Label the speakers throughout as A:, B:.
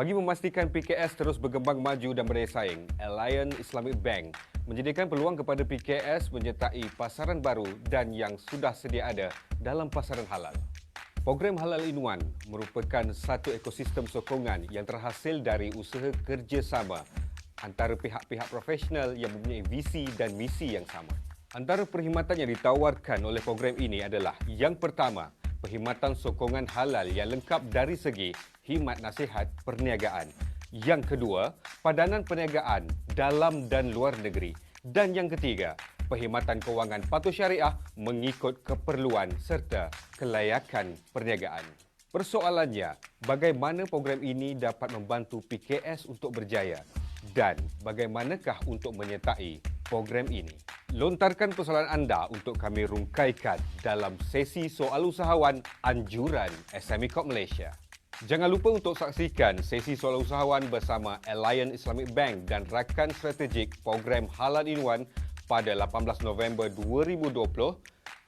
A: Bagi memastikan PKS terus berkembang maju dan berdaya saing, Alliance Islamic Bank menyediakan peluang kepada PKS menyertai pasaran baru dan yang sudah sedia ada dalam pasaran halal. Program Halal in One merupakan satu ekosistem sokongan yang terhasil dari usaha kerjasama antara pihak-pihak profesional yang mempunyai visi dan misi yang sama. Antara perkhidmatan yang ditawarkan oleh program ini adalah yang pertama, perkhidmatan sokongan halal yang lengkap dari segi khidmat nasihat perniagaan. Yang kedua, padanan perniagaan dalam dan luar negeri. Dan yang ketiga, perkhidmatan kewangan patuh syariah mengikut keperluan serta kelayakan perniagaan. Persoalannya, bagaimana program ini dapat membantu PKS untuk berjaya dan bagaimanakah untuk menyertai program ini? Lontarkan persoalan anda untuk kami rungkaikan dalam sesi soal usahawan anjuran SME Corp Malaysia. Jangan lupa untuk saksikan sesi soal usahawan bersama Alliance Islamic Bank dan rakan strategik program Halal in One pada 18 November 2020,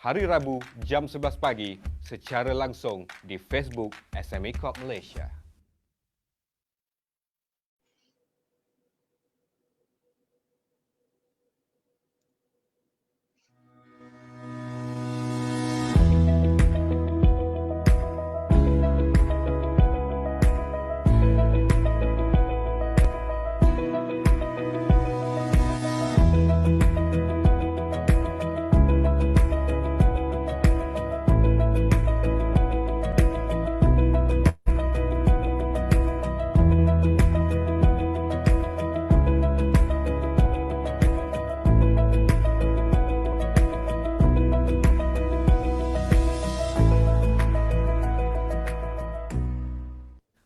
A: hari Rabu jam 11 pagi secara langsung di Facebook SME Corp Malaysia.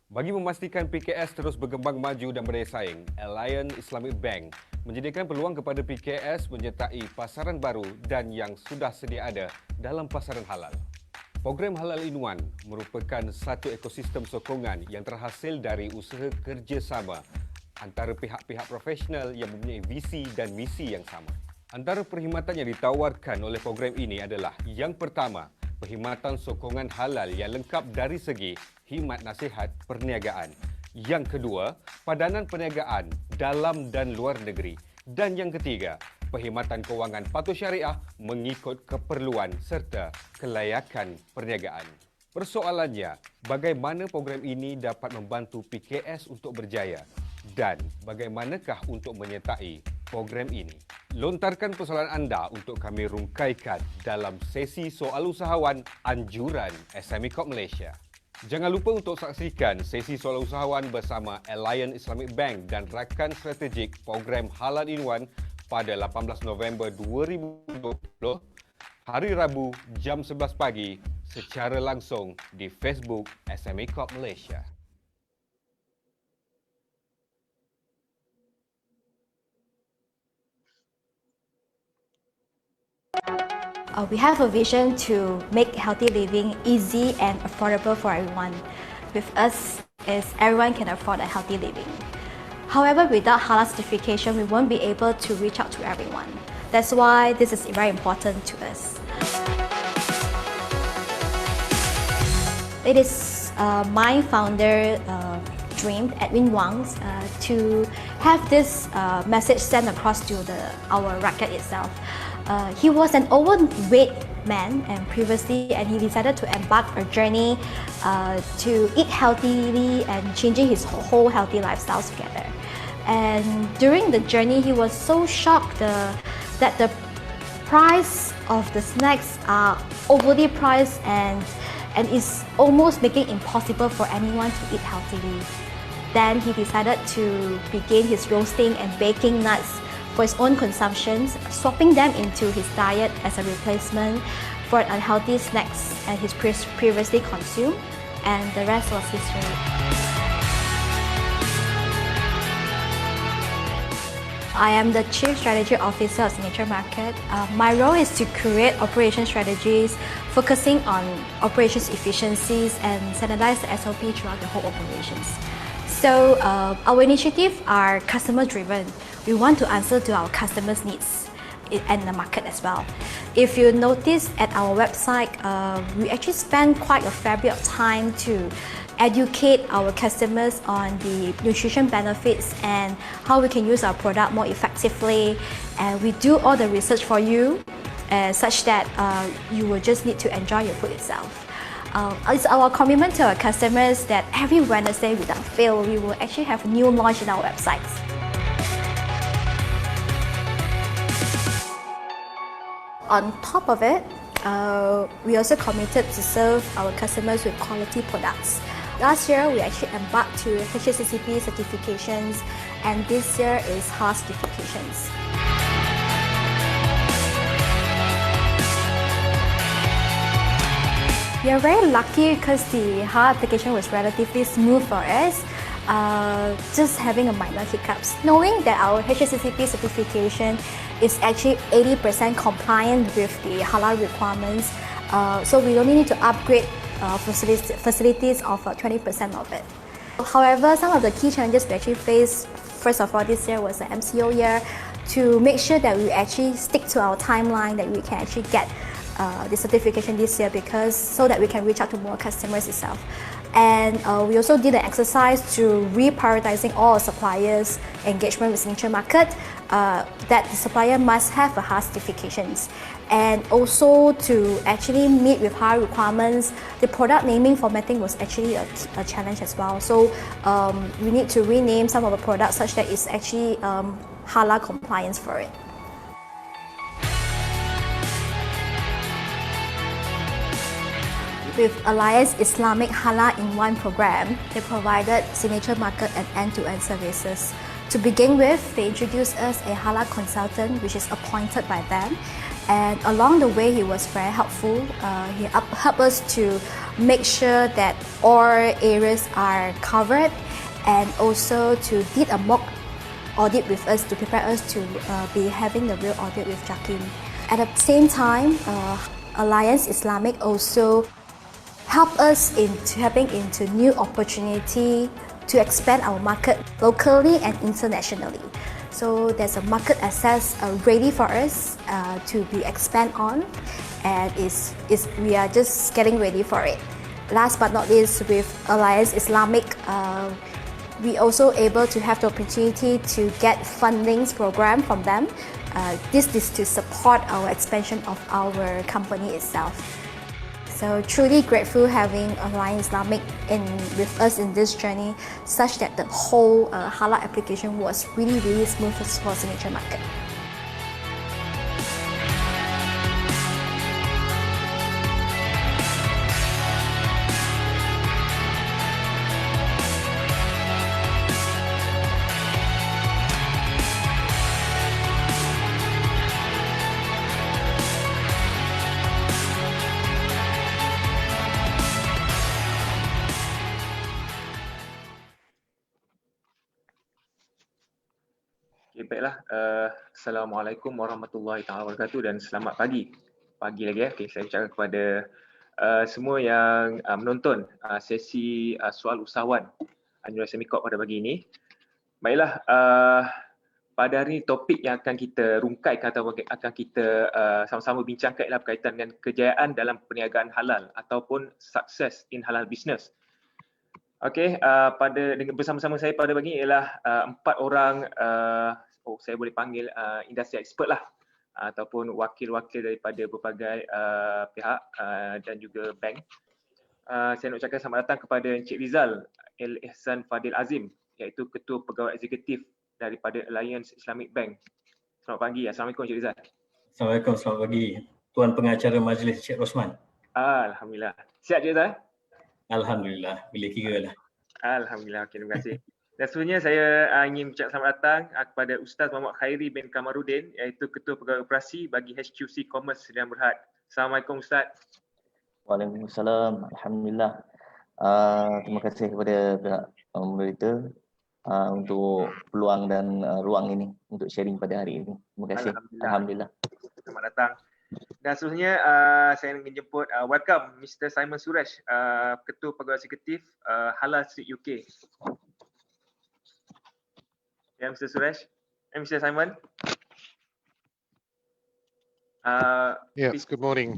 A: Bagi memastikan PKS terus berkembang maju dan berdaya saing, Alliance Islamic Bank menyediakan peluang kepada PKS menyertai pasaran baru dan yang sudah sedia ada dalam pasaran halal. Program Halal in One merupakan satu ekosistem sokongan yang terhasil dari usaha kerjasama antara pihak-pihak profesional yang mempunyai visi dan misi yang sama. Antara perkhidmatan yang ditawarkan oleh program ini adalah yang pertama, perkhidmatan sokongan halal yang lengkap dari segi khidmat nasihat perniagaan. Yang kedua, padanan perniagaan dalam dan luar negeri. Dan yang ketiga, perkhidmatan kewangan patuh syariah mengikut keperluan serta kelayakan perniagaan. Persoalannya, bagaimana program ini dapat membantu PKS untuk berjaya dan bagaimanakah untuk menyertai program ini? Lontarkan persoalan anda untuk kami rungkaikan dalam sesi soal usahawan anjuran SME Corp Malaysia. Jangan lupa untuk saksikan sesi soal usahawan bersama Alliance Islamic Bank dan rakan strategik program Halal in One pada 18 November 2020, hari Rabu jam 11 pagi secara langsung di Facebook SME Corp Malaysia.
B: We have a vision to make healthy living easy and affordable for everyone. With us, everyone can afford a healthy living. However, without halal certification, we won't be able to reach out to everyone. That's why this is very important to us. It is my founder dream, Edwin Wang's, to have this message sent across to our racket itself. He was an overweight man and he decided to embark a journey to eat healthily and changing his whole healthy lifestyle together. And during the journey, he was so shocked that the price of the snacks are overly priced and it's almost making it impossible for anyone to eat healthily. Then he decided to begin his roasting and baking nuts for his own consumptions, swapping them into his diet as a replacement for unhealthy snacks and he's previously consumed, and the rest was history. I am the Chief Strategy Officer of Signature Market. My role is to create operation strategies, focusing on operations efficiencies and standardize the SOP throughout the whole operations. So our initiatives are customer driven. We want to answer to our customers' needs and the market as well. If you notice at our website, we actually spend quite a fair bit of time to educate our customers on the nutrition benefits and how we can use our product more effectively. And we do all the research for you, such that you will just need to enjoy your food itself. It's our commitment to our customers that every Wednesday without fail, we will actually have a new launch in our websites. On top of it, we also committed to serve our customers with quality products. Last year, we actually embarked to HACCP certifications, and this year is HAR certifications. We are very lucky because the HAR application was relatively smooth for us, just having a minor hiccups. Knowing that our HACCP certification is actually 80% compliant with the halal requirements, so we only need to upgrade facilities of 20% of it. However, some of the key challenges we actually faced, first of all, this year was the MCO year, to make sure that we actually stick to our timeline, that we can actually get the certification this year, because so that we can reach out to more customers itself. And we also did an exercise to reprioritizing all our suppliers' engagement with signature market, that the supplier must have a HAR certifications. And also to actually meet with HAR requirements, the product naming formatting was actually a challenge as well. So we need to rename some of the products such that it's actually halal compliance for it. With Alliance Islamic Halal in One program, they provided signature market and end-to-end services. To begin with, they introduced us a halal consultant, which is appointed by them. And along the way, he was very helpful. He helped us to make sure that all areas are covered, and also to did a mock audit with us to prepare us to be having the real audit with JAKIM. At the same time, Alliance Islamic also help us in tapping into new opportunity to expand our market locally and internationally. So there's a market access ready for us to be expand on, and we are just getting ready for it. Last but not least, with Alliance Islamic, we also able to have the opportunity to get fundings program from them. This is to support our expansion of our company itself. So truly grateful having Alliance Islamic with us in this journey, such that the whole halal application was really smooth for signature market.
C: Okay, baiklah. Assalamualaikum warahmatullahi taala wabarakatuh dan selamat pagi. Pagi lagi ya. Okay, saya ucapkan kepada semua yang menonton sesi soal usahawan Anjuran Semikop pada pagi ini. Baiklah, pada hari ini topik yang akan kita rungkaikan atau akan kita sama-sama bincangkan ialah berkaitan dengan kejayaan dalam perniagaan halal ataupun success in halal business. Okey, bersama-sama saya pada pagi ini ialah 4 orang, saya boleh panggil industri expert lah, ataupun wakil-wakil daripada berbagai pihak dan juga bank. Saya nak ucapkan selamat datang kepada Encik Rizal El Ihsan Fadil Azim, iaitu Ketua Pegawai Eksekutif daripada Alliance Islamic Bank. Selamat pagi. Assalamualaikum Encik Rizal.
D: Assalamualaikum, selamat pagi. Tuan Pengacara Majlis Encik Rosman.
C: Alhamdulillah. Sihat Encik Rizal?
D: Alhamdulillah, boleh kira lah.
C: Alhamdulillah, okay, terima kasih. Dan sebenarnya saya ingin mengucapkan selamat datang kepada Ustaz Muhammad Khairi bin Kamarudin, iaitu Ketua Pegawai Operasi bagi HQC Commerce Sdn Bhd. Assalamualaikum Ustaz.
E: Waalaikumsalam. Alhamdulillah. Terima kasih kepada pihak moderator untuk peluang dan ruang ini untuk sharing pada hari ini. Terima kasih. Alhamdulillah.
C: Selamat datang. Dan seterusnya saya ingin jemput welcome Mr. Simon Suresh, Ketua Pegawai Eksekutif Halal Street UK. Ya, Mr. Suresh. Mr. Simon.
F: Yes, good morning.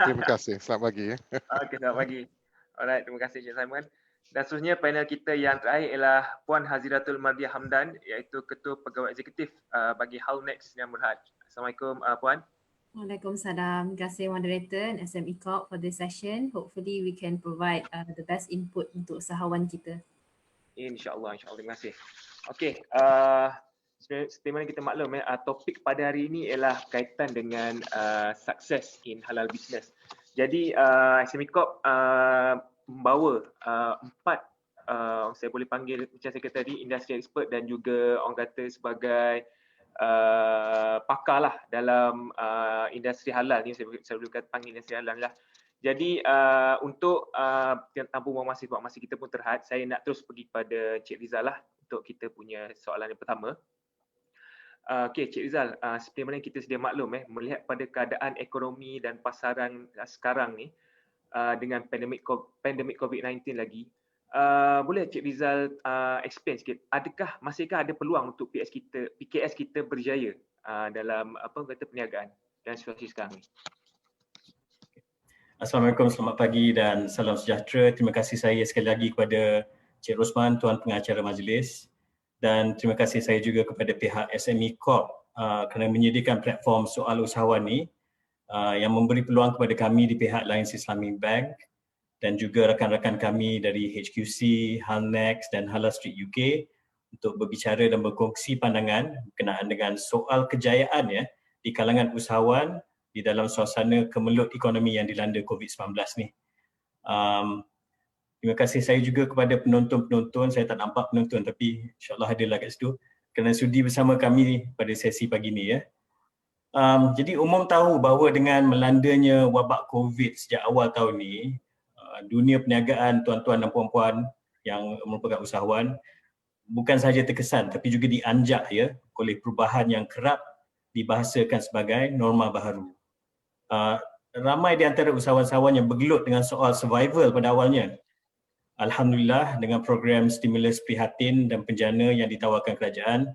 F: Terima kasih. Selamat pagi.
C: Okay, selamat pagi. Alright, terima kasih Encik Simon. Dan seterusnya panel kita yang terakhir ialah Puan Haziratul Mardiah Hamdan, iaitu Ketua Pegawai Eksekutif bagi Halnex Sdn Bhd. Assalamualaikum Puan.
G: Waalaikumsalam. Terima kasih moderator and SME Corp for this session. Hopefully we can provide the best input untuk usahawan kita.
C: InsyaAllah. Terima kasih. Okey, seperti mana kita maklum, topik pada hari ini ialah berkaitan dengan sukses in halal business. Jadi SME Corp membawa 4 saya boleh panggil macam saya kata tadi, industri expert dan juga orang kata sebagai pakar lah dalam industri halal ni, saya boleh kata panggil industri halal lah. Jadi untuk tanpa buang masa, sebab masa kita pun terhad, saya nak terus pergi pada Cik Rizal lah untuk kita punya soalan yang pertama. Okey, Cik Rizal, seperti mana kita sedia maklum melihat pada keadaan ekonomi dan pasaran sekarang ni dengan pandemik COVID-19 lagi, boleh Cik Rizal explain sikit, masihkah ada peluang untuk PKS kita berjaya dalam perniagaan dan situasi sekarang ni?
D: Assalamualaikum, selamat pagi dan salam sejahtera. Terima kasih saya sekali lagi kepada Cik Rosman, Tuan Pengacara Majlis, dan terima kasih saya juga kepada pihak SME Corp kerana menyediakan platform soal usahawan ni yang memberi peluang kepada kami di pihak Alliance Islamic Bank dan juga rakan-rakan kami dari HQC, Halnex dan Halal Street UK untuk berbicara dan berkongsi pandangan berkenaan dengan soal kejayaan di kalangan usahawan di dalam suasana kemelut ekonomi yang dilanda COVID-19 ni. Terima kasih saya juga kepada penonton-penonton, saya tak nampak penonton tapi insyaAllah ada lah kat situ, kerana sudi bersama kami pada sesi pagi ni Jadi umum tahu bahawa dengan melandanya wabak COVID sejak awal tahun ni, dunia perniagaan tuan-tuan dan puan-puan yang merupakan usahawan bukan sahaja terkesan tapi juga dianjak oleh perubahan yang kerap dibahasakan sebagai norma baharu. Ramai di antara usahawan-usahawan yang bergelut dengan soal survival pada awalnya. Alhamdulillah dengan program stimulus prihatin dan penjana yang ditawarkan kerajaan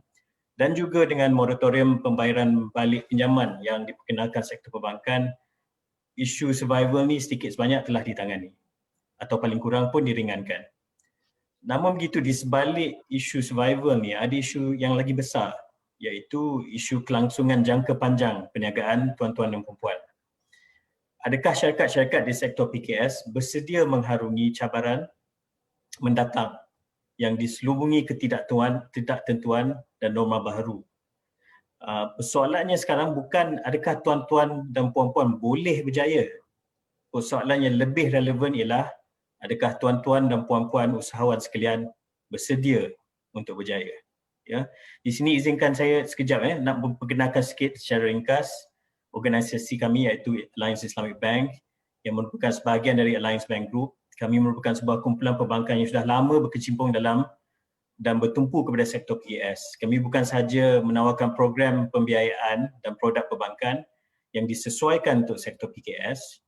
D: dan juga dengan moratorium pembayaran balik pinjaman yang diperkenalkan sektor perbankan, isu survival ni sedikit sebanyak telah ditangani atau paling kurang pun diringankan. Namun begitu, di sebalik isu survival ni ada isu yang lagi besar, iaitu isu kelangsungan jangka panjang perniagaan tuan-tuan dan puan-puan. Adakah syarikat-syarikat di sektor PKS bersedia mengharungi cabaran mendatang yang diselubungi ketidaktentuan dan norma baharu? Persoalannya sekarang bukan adakah tuan-tuan dan puan-puan boleh berjaya. Persoalan yang lebih relevan ialah adakah tuan-tuan dan puan-puan usahawan sekalian bersedia untuk berjaya. Di sini izinkan saya sekejap nak memperkenalkan sikit secara ringkas organisasi kami, iaitu Alliance Islamic Bank yang merupakan sebahagian dari Alliance Bank Group. Kami merupakan sebuah kumpulan perbankan yang sudah lama berkecimpung dalam dan bertumpu kepada sektor PKS. Kami bukan sahaja menawarkan program pembiayaan dan produk perbankan yang disesuaikan untuk sektor PKS,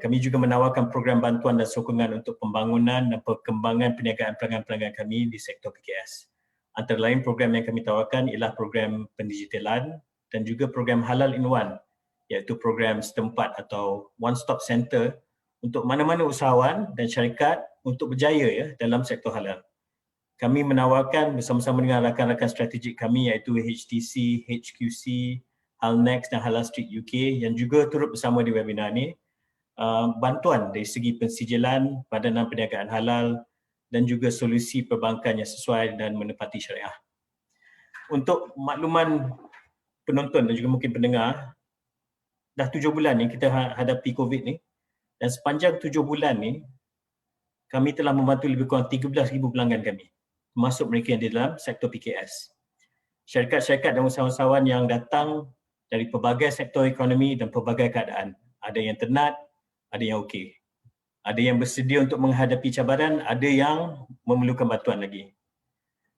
D: kami juga menawarkan program bantuan dan sokongan untuk pembangunan dan perkembangan perniagaan pelanggan-pelanggan kami di sektor PKS. Antara lain program yang kami tawarkan ialah program pendigitalan dan juga program Halal in One, iaitu program setempat atau one stop center untuk mana-mana usahawan dan syarikat untuk berjaya dalam sektor halal. Kami menawarkan bersama-sama dengan rakan-rakan strategik kami iaitu HTC, HQC, Halnex dan Halal Street UK yang juga turut bersama di webinar ni, bantuan dari segi pensijilan, padanan perniagaan halal dan juga solusi perbankan yang sesuai dan menepati syariah. Untuk makluman penonton dan juga mungkin pendengar, dah 7 bulan ni kita hadapi COVID ni. Dan sepanjang 7 bulan ni, kami telah membantu lebih kurang 13,000 pelanggan kami, termasuk mereka yang di dalam sektor PKS. Syarikat-syarikat dan usahawan-usahawan yang datang dari pelbagai sektor ekonomi dan pelbagai keadaan. Ada yang tenat, ada yang okey. Ada yang bersedia untuk menghadapi cabaran, ada yang memerlukan bantuan lagi.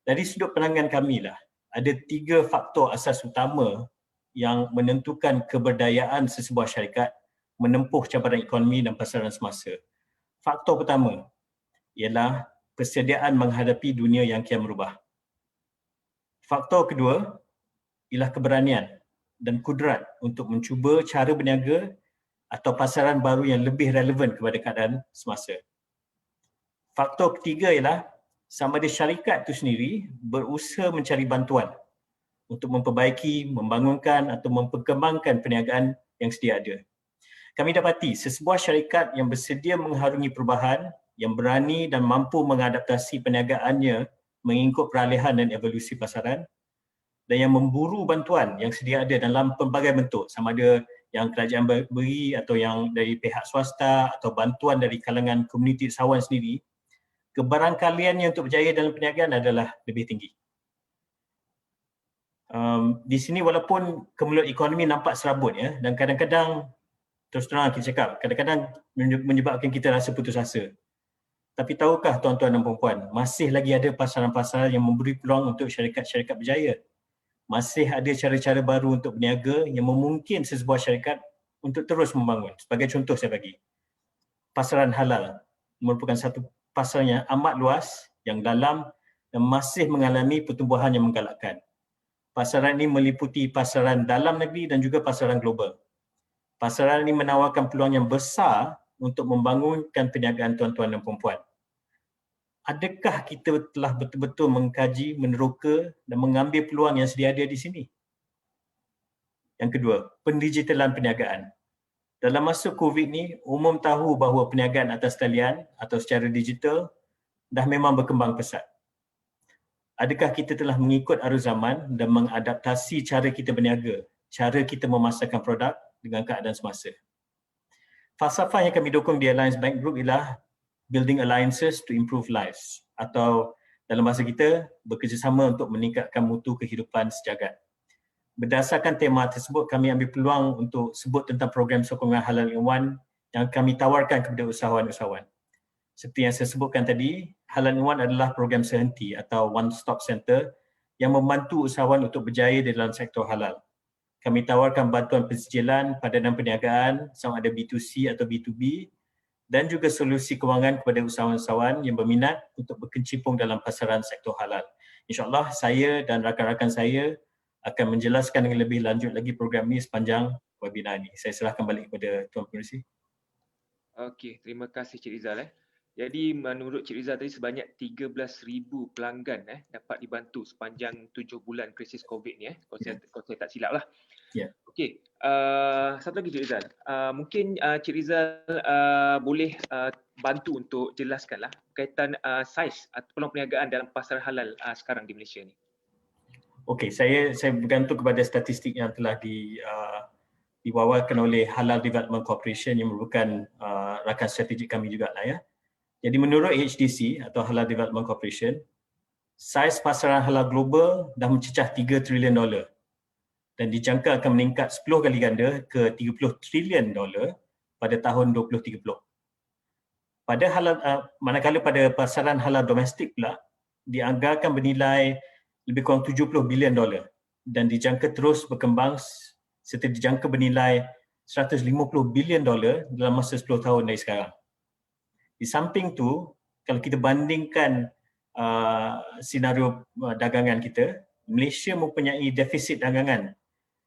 D: Dari sudut pandangan kami lah, ada 3 faktor asas utama yang menentukan keberdayaan sesebuah syarikat menempuh cabaran ekonomi dan pasaran semasa. Faktor pertama ialah persediaan menghadapi dunia yang kian berubah. Faktor kedua ialah keberanian dan kudrat untuk mencuba cara berniaga atau pasaran baru yang lebih relevan kepada keadaan semasa. Faktor ketiga ialah sama ada syarikat itu sendiri berusaha mencari bantuan untuk memperbaiki, membangunkan atau memperkembangkan perniagaan yang sedia ada. Kami dapati sesebuah syarikat yang bersedia mengharungi perubahan, yang berani dan mampu mengadaptasi perniagaannya mengikut peralihan dan evolusi pasaran, dan yang memburu bantuan yang sedia ada dalam pelbagai bentuk, sama ada yang kerajaan beri atau yang dari pihak swasta atau bantuan dari kalangan komuniti usahawan sendiri, kebarangkaliannya untuk berjaya dalam perniagaan adalah lebih tinggi. Di sini walaupun kemelut ekonomi nampak serabut ya, dan kadang-kadang terus terang kita cakap, kadang-kadang menyebabkan kita rasa putus asa. Tapi tahukah tuan-tuan dan puan-puan, masih lagi ada pasaran-pasaran yang memberi peluang untuk syarikat-syarikat berjaya. Masih ada cara-cara baru untuk berniaga yang memungkinkan sesebuah syarikat untuk terus membangun. Sebagai contoh saya bagi, pasaran halal merupakan satu pasaran yang amat luas, yang dalam dan masih mengalami pertumbuhan yang menggalakkan. Pasaran ini meliputi pasaran dalam negeri dan juga pasaran global. Pasaran ini menawarkan peluang yang besar untuk membangunkan perniagaan tuan-tuan dan puan-puan. Adakah kita telah betul-betul mengkaji, meneroka dan mengambil peluang yang sedia ada di sini? Yang kedua, pendigitalan perniagaan. Dalam masa COVID ni, umum tahu bahawa perniagaan atas talian atau secara digital dah memang berkembang pesat. Adakah kita telah mengikut arus zaman dan mengadaptasi cara kita berniaga, cara kita memasarkan produk dengan keadaan semasa? Falsafah yang kami dukung di Alliance Bank Group ialah building alliances to improve lives, atau dalam bahasa kita, bekerjasama untuk meningkatkan mutu kehidupan sejagat. Berdasarkan tema tersebut, kami ambil peluang untuk sebut tentang program sokongan halal in-one yang kami tawarkan kepada usahawan-usahawan. Seperti yang saya sebutkan tadi, Halal in-one adalah program sehenti atau one-stop center yang membantu usahawan untuk berjaya di dalam sektor halal. Kami tawarkan bantuan pensijilan, padanan perniagaan, sama ada B2C atau B2B, dan juga solusi kewangan kepada usahawan-usahawan yang berminat untuk berkecimpung dalam pasaran sektor halal. InsyaAllah saya dan rakan-rakan saya akan menjelaskan dengan lebih lanjut lagi program ini sepanjang webinar ini. Saya serahkan balik kepada Tuan Pengerusi.
C: Okey, terima kasih Cik Rizal. Jadi menurut Cik Rizal tadi sebanyak 13,000 pelanggan dapat dibantu sepanjang 7 bulan krisis COVID ni kalau saya tak silap lah.
D: Ya.
C: Okey, satu lagi Cik Rizal. Mungkin Cik Rizal boleh bantu untuk jelaskanlah berkaitan saiz atau peluang perniagaan dalam pasaran halal sekarang di Malaysia ni.
D: Okey, saya bergantung kepada statistik yang telah diwawarkan oleh Halal Development Corporation yang merupakan rakan strategik kami juga lah ya. Jadi menurut HDC atau Halal Development Corporation, saiz pasaran halal global dah mencecah $3 trilion dan dijangka akan meningkat 10 kali ganda ke $30 trilion pada tahun 2030. Pada manakala pada pasaran halal domestik pula dianggarkan bernilai lebih kurang $70 bilion dan dijangka terus berkembang serta dijangka bernilai $150 bilion dalam masa 10 tahun dari sekarang. Di samping tu, kalau kita bandingkan senario dagangan kita, Malaysia mempunyai defisit dagangan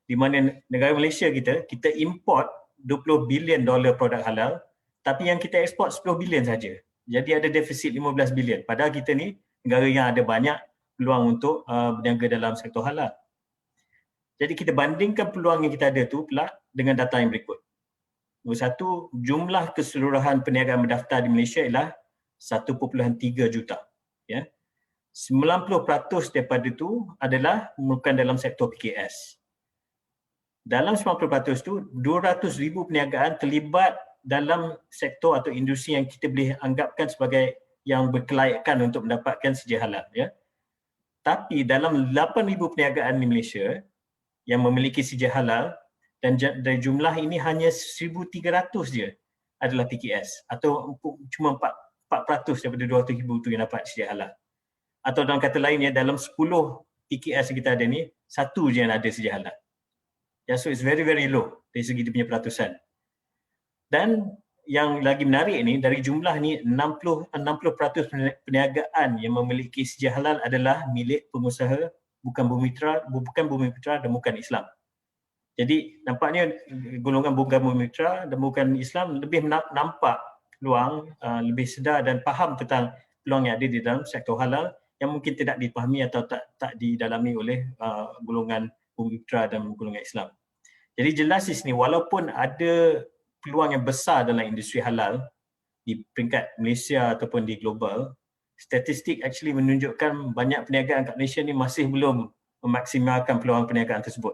D: di mana negara Malaysia kita import $20 bilion produk halal, tapi yang kita ekspor 10 bilion saja. Jadi ada defisit 15 bilion. Padahal kita ni negara yang ada banyak peluang untuk berniaga dalam sektor halal. Jadi kita bandingkan peluang yang kita ada tu pula dengan data yang berikut. Nombor satu, jumlah keseluruhan perniagaan berdaftar di Malaysia ialah 1.3 juta. Ya. 90% daripada itu adalah merupakan dalam sektor PKS. Dalam 90% itu, 200,000 perniagaan terlibat dalam sektor atau industri yang kita boleh anggapkan sebagai yang berkelayakan untuk mendapatkan sedia halal. Ya. Tapi dalam 8,000 perniagaan di Malaysia yang memiliki sedia halal, dan dari jumlah ini hanya 1,300 je adalah PKS atau cuma 4% daripada 200,000 itu yang dapat sedia halal. Atau dalam kata lain, dalam 10 PKS yang kita ada ni, satu je yang ada sedia halal. Yeah, so it's very low dari segi dia punya peratusan. Dan yang lagi menarik ni, dari jumlah ni 60% perniagaan yang memiliki sedia halal adalah milik pengusaha bukan bumi putra dan bukan Islam. Jadi nampaknya golongan bukan bumi putra dan bukan Islam lebih nampak peluang, lebih sedar dan faham tentang peluang yang ada di dalam sektor halal yang mungkin tidak dipahami atau tak didalami oleh golongan Bumi Putra dan golongan Islam. Jadi jelas di sini walaupun ada peluang yang besar dalam industri halal di peringkat Malaysia ataupun di global, statistik actually menunjukkan banyak perniagaan kat Malaysia ni masih belum memaksimalkan peluang perniagaan tersebut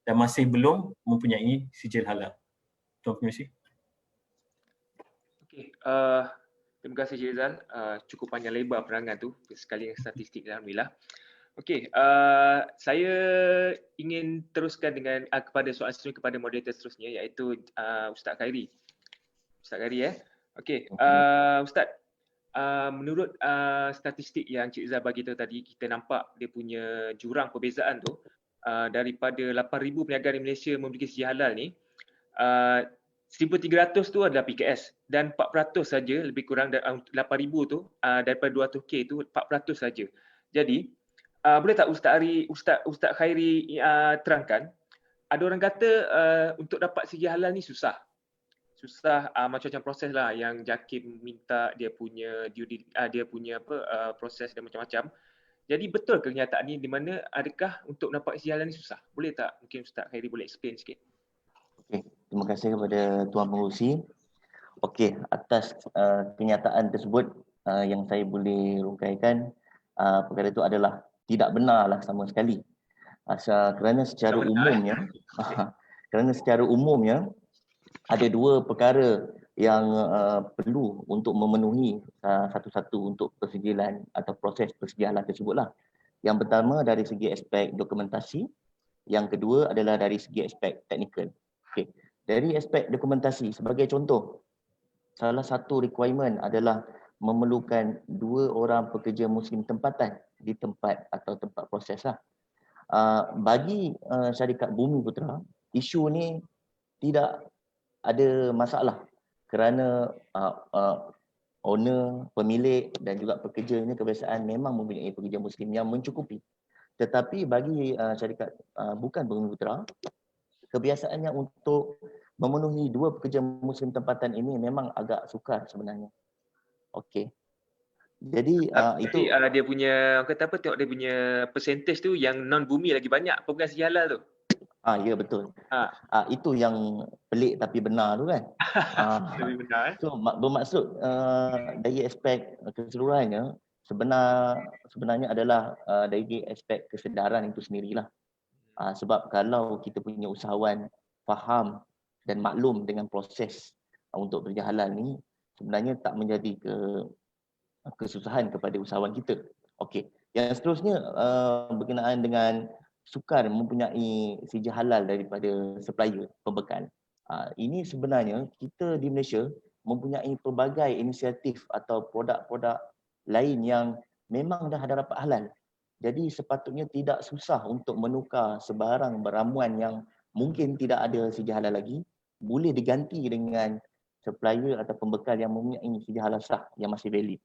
D: dan masih belum mempunyai sijil halal. Tuan Pengerusi.
C: Okey, terima kasih Cik Rizal. Cukup panjang lebar perangan tu sekali dengan statistik, alhamdulillah. Okey, saya ingin teruskan dengan kepada soalan seterusnya kepada moderator seterusnya, iaitu Ustaz Khairi. Ustaz Khairi Okey, Ustaz, menurut statistik yang Cik Rizal bagi tahu tadi, kita nampak dia punya jurang perbezaan tu, daripada 8,000 perniagaan di Malaysia memiliki sijil halal ni, 1,300 tu adalah PKS dan 4% saja, lebih kurang 8,000 tu, daripada 200k tu 4% saja. Jadi boleh tak Ustaz Khairi terangkan, ada orang kata untuk dapat sijil halal ni susah macam-macam proses lah yang JAKIM minta, dia punya proses dan macam-macam. Jadi betul ke kenyataan ni, di mana adakah untuk dapat sijil halal ni susah? Boleh tak mungkin Ustaz Khairi boleh explain sikit?
E: Okey, terima kasih kepada Tuan Pengerusi. Okey, atas kenyataan tersebut yang saya boleh rungkaikan, perkara itu adalah tidak benarlah sama sekali. Kerana secara umumnya ada dua perkara yang perlu untuk memenuhi satu-satu untuk persijilan atau proses persijilan tersebutlah. Yang pertama dari segi aspek dokumentasi, yang kedua adalah dari segi aspek teknikal. Okay. Dari aspek dokumentasi, sebagai contoh, salah satu requirement adalah memerlukan 2 orang pekerja Muslim tempatan di tempat atau tempat proses lah. Bagi syarikat Bumi Putra, isu ni tidak ada masalah kerana owner, pemilik dan juga pekerja ni kebiasaan memang mempunyai pekerja Muslim yang mencukupi. Tetapi bagi syarikat bukan Bumi Putra, kebiasaannya untuk memenuhi 2 pekerja Muslim tempatan ini memang agak sukar sebenarnya. Okey. Jadi itu
C: dia punya, orang kata apa, tengok dia punya percentage tu yang non bumi lagi banyak pemegang sijil halal tu.
E: Ya betul. Itu yang pelik tapi benar tu kan.
C: Lebih benar.
E: So bermaksud dari aspek keseluruhannya sebenarnya adalah dari aspek kesedaran itu sendirilah. Sebab kalau kita punya usahawan faham dan maklum dengan proses untuk kerja halal ni, sebenarnya tak menjadi kesusahan kepada usahawan kita. Okey. Yang seterusnya berkenaan dengan sukar mempunyai sijil halal daripada supplier pembekal. Ini sebenarnya kita di Malaysia mempunyai pelbagai inisiatif atau produk-produk lain yang memang dah ada dapat halal. Jadi sepatutnya tidak susah untuk menukar sebarang ramuan yang mungkin tidak ada sijil halal lagi, boleh diganti dengan supplier atau pembekal yang mempunyai sijil halal sah yang masih valid.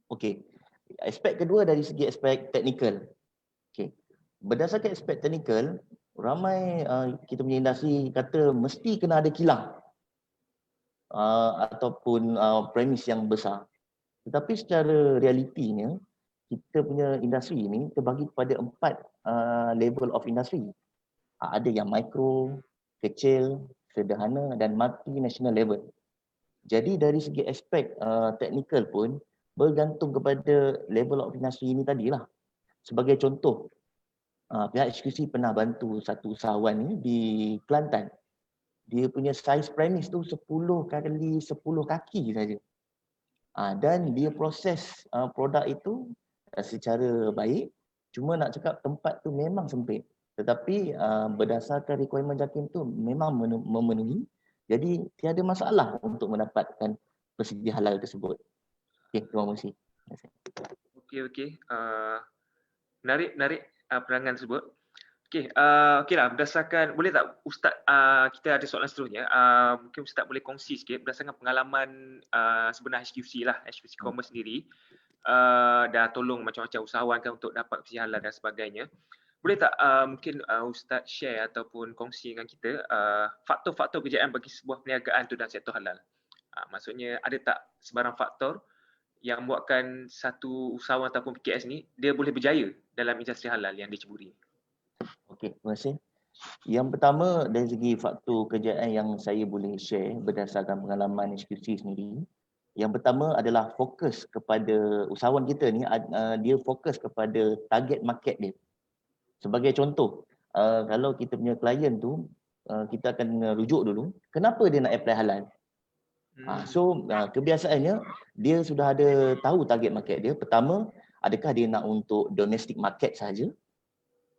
E: Okey. Aspek kedua dari segi aspek teknikal. Okey. Berdasarkan aspek teknikal, ramai kita punya industri kata mesti kena ada kilang ataupun premis yang besar. Tetapi secara realitinya, kita punya industri ini terbagi kepada 4 level of industry. Ada yang mikro, kecil, sederhana dan multinational level. Jadi dari segi aspek teknikal pun bergantung kepada level of industry ini tadilah. Sebagai contoh, pihak eksekusi pernah bantu satu usahawan ni di Kelantan. Dia punya size premis tu 10 kali 10 kaki saja. Dan dia proses produk itu secara baik, cuma nak cakap tempat tu memang sempit. Tetapi berdasarkan requirement JAKIM tu memang memenuhi, jadi tiada masalah untuk mendapatkan persijil halal tersebut. Okey, terima kasih.
C: Okey. Menarik perangan tersebut. Okeylah, berdasarkan, boleh tak Ustaz, kita ada soalan seterusnya. Mungkin Ustaz boleh kongsi sikit berdasarkan pengalaman sebenar HQC lah, HQC Commerce sendiri. Dah tolong macam-macam usahawan kan untuk dapat sijil halal dan sebagainya. Boleh tak mungkin Ustaz share ataupun kongsi dengan kita faktor-faktor kejayaan bagi sebuah perniagaan tu dalam sektor halal? Maksudnya ada tak sebarang faktor yang membuatkan satu usahawan ataupun PKS ni dia boleh berjaya dalam industri halal yang dia ceburi?
E: Okey, terima kasih. Yang pertama dari segi faktor kejayaan yang saya boleh share berdasarkan pengalaman HQC sendiri. Yang pertama adalah fokus kepada usahawan kita ni, dia fokus kepada target market dia. Sebagai contoh, kalau kita punya klien tu, kita akan rujuk dulu, kenapa dia nak apply halal? So kebiasaannya dia sudah ada tahu target market dia. Pertama, adakah dia nak untuk domestic market saja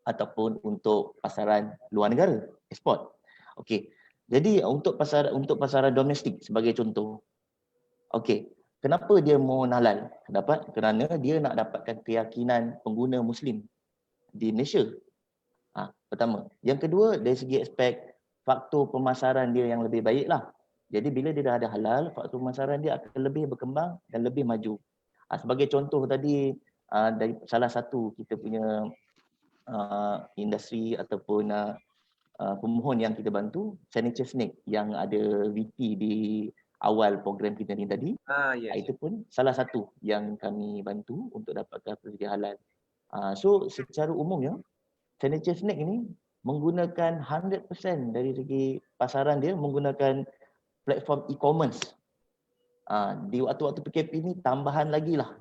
E: ataupun untuk pasaran luar negara, ekspor. Okey. Jadi untuk pasaran domestik sebagai contoh. Okey, kenapa dia mau halal? Kerana dia nak dapatkan keyakinan pengguna Muslim di Malaysia. Pertama. Yang kedua, dari segi aspek faktor pemasaran dia yang lebih baik lah. Jadi bila dia dah ada halal, faktor pemasaran dia akan lebih berkembang dan lebih maju. Sebagai contoh tadi, dari salah satu kita punya industri ataupun pemohon yang kita bantu, Signature Snake yang ada VT di awal program kita ni tadi. Itu pun salah satu yang kami bantu untuk dapatkan persedia halal. So secara umumnya Signature Snake ini menggunakan 100% dari segi pasaran dia menggunakan platform e-commerce. Di waktu-waktu PKP ni tambahan lagi lah.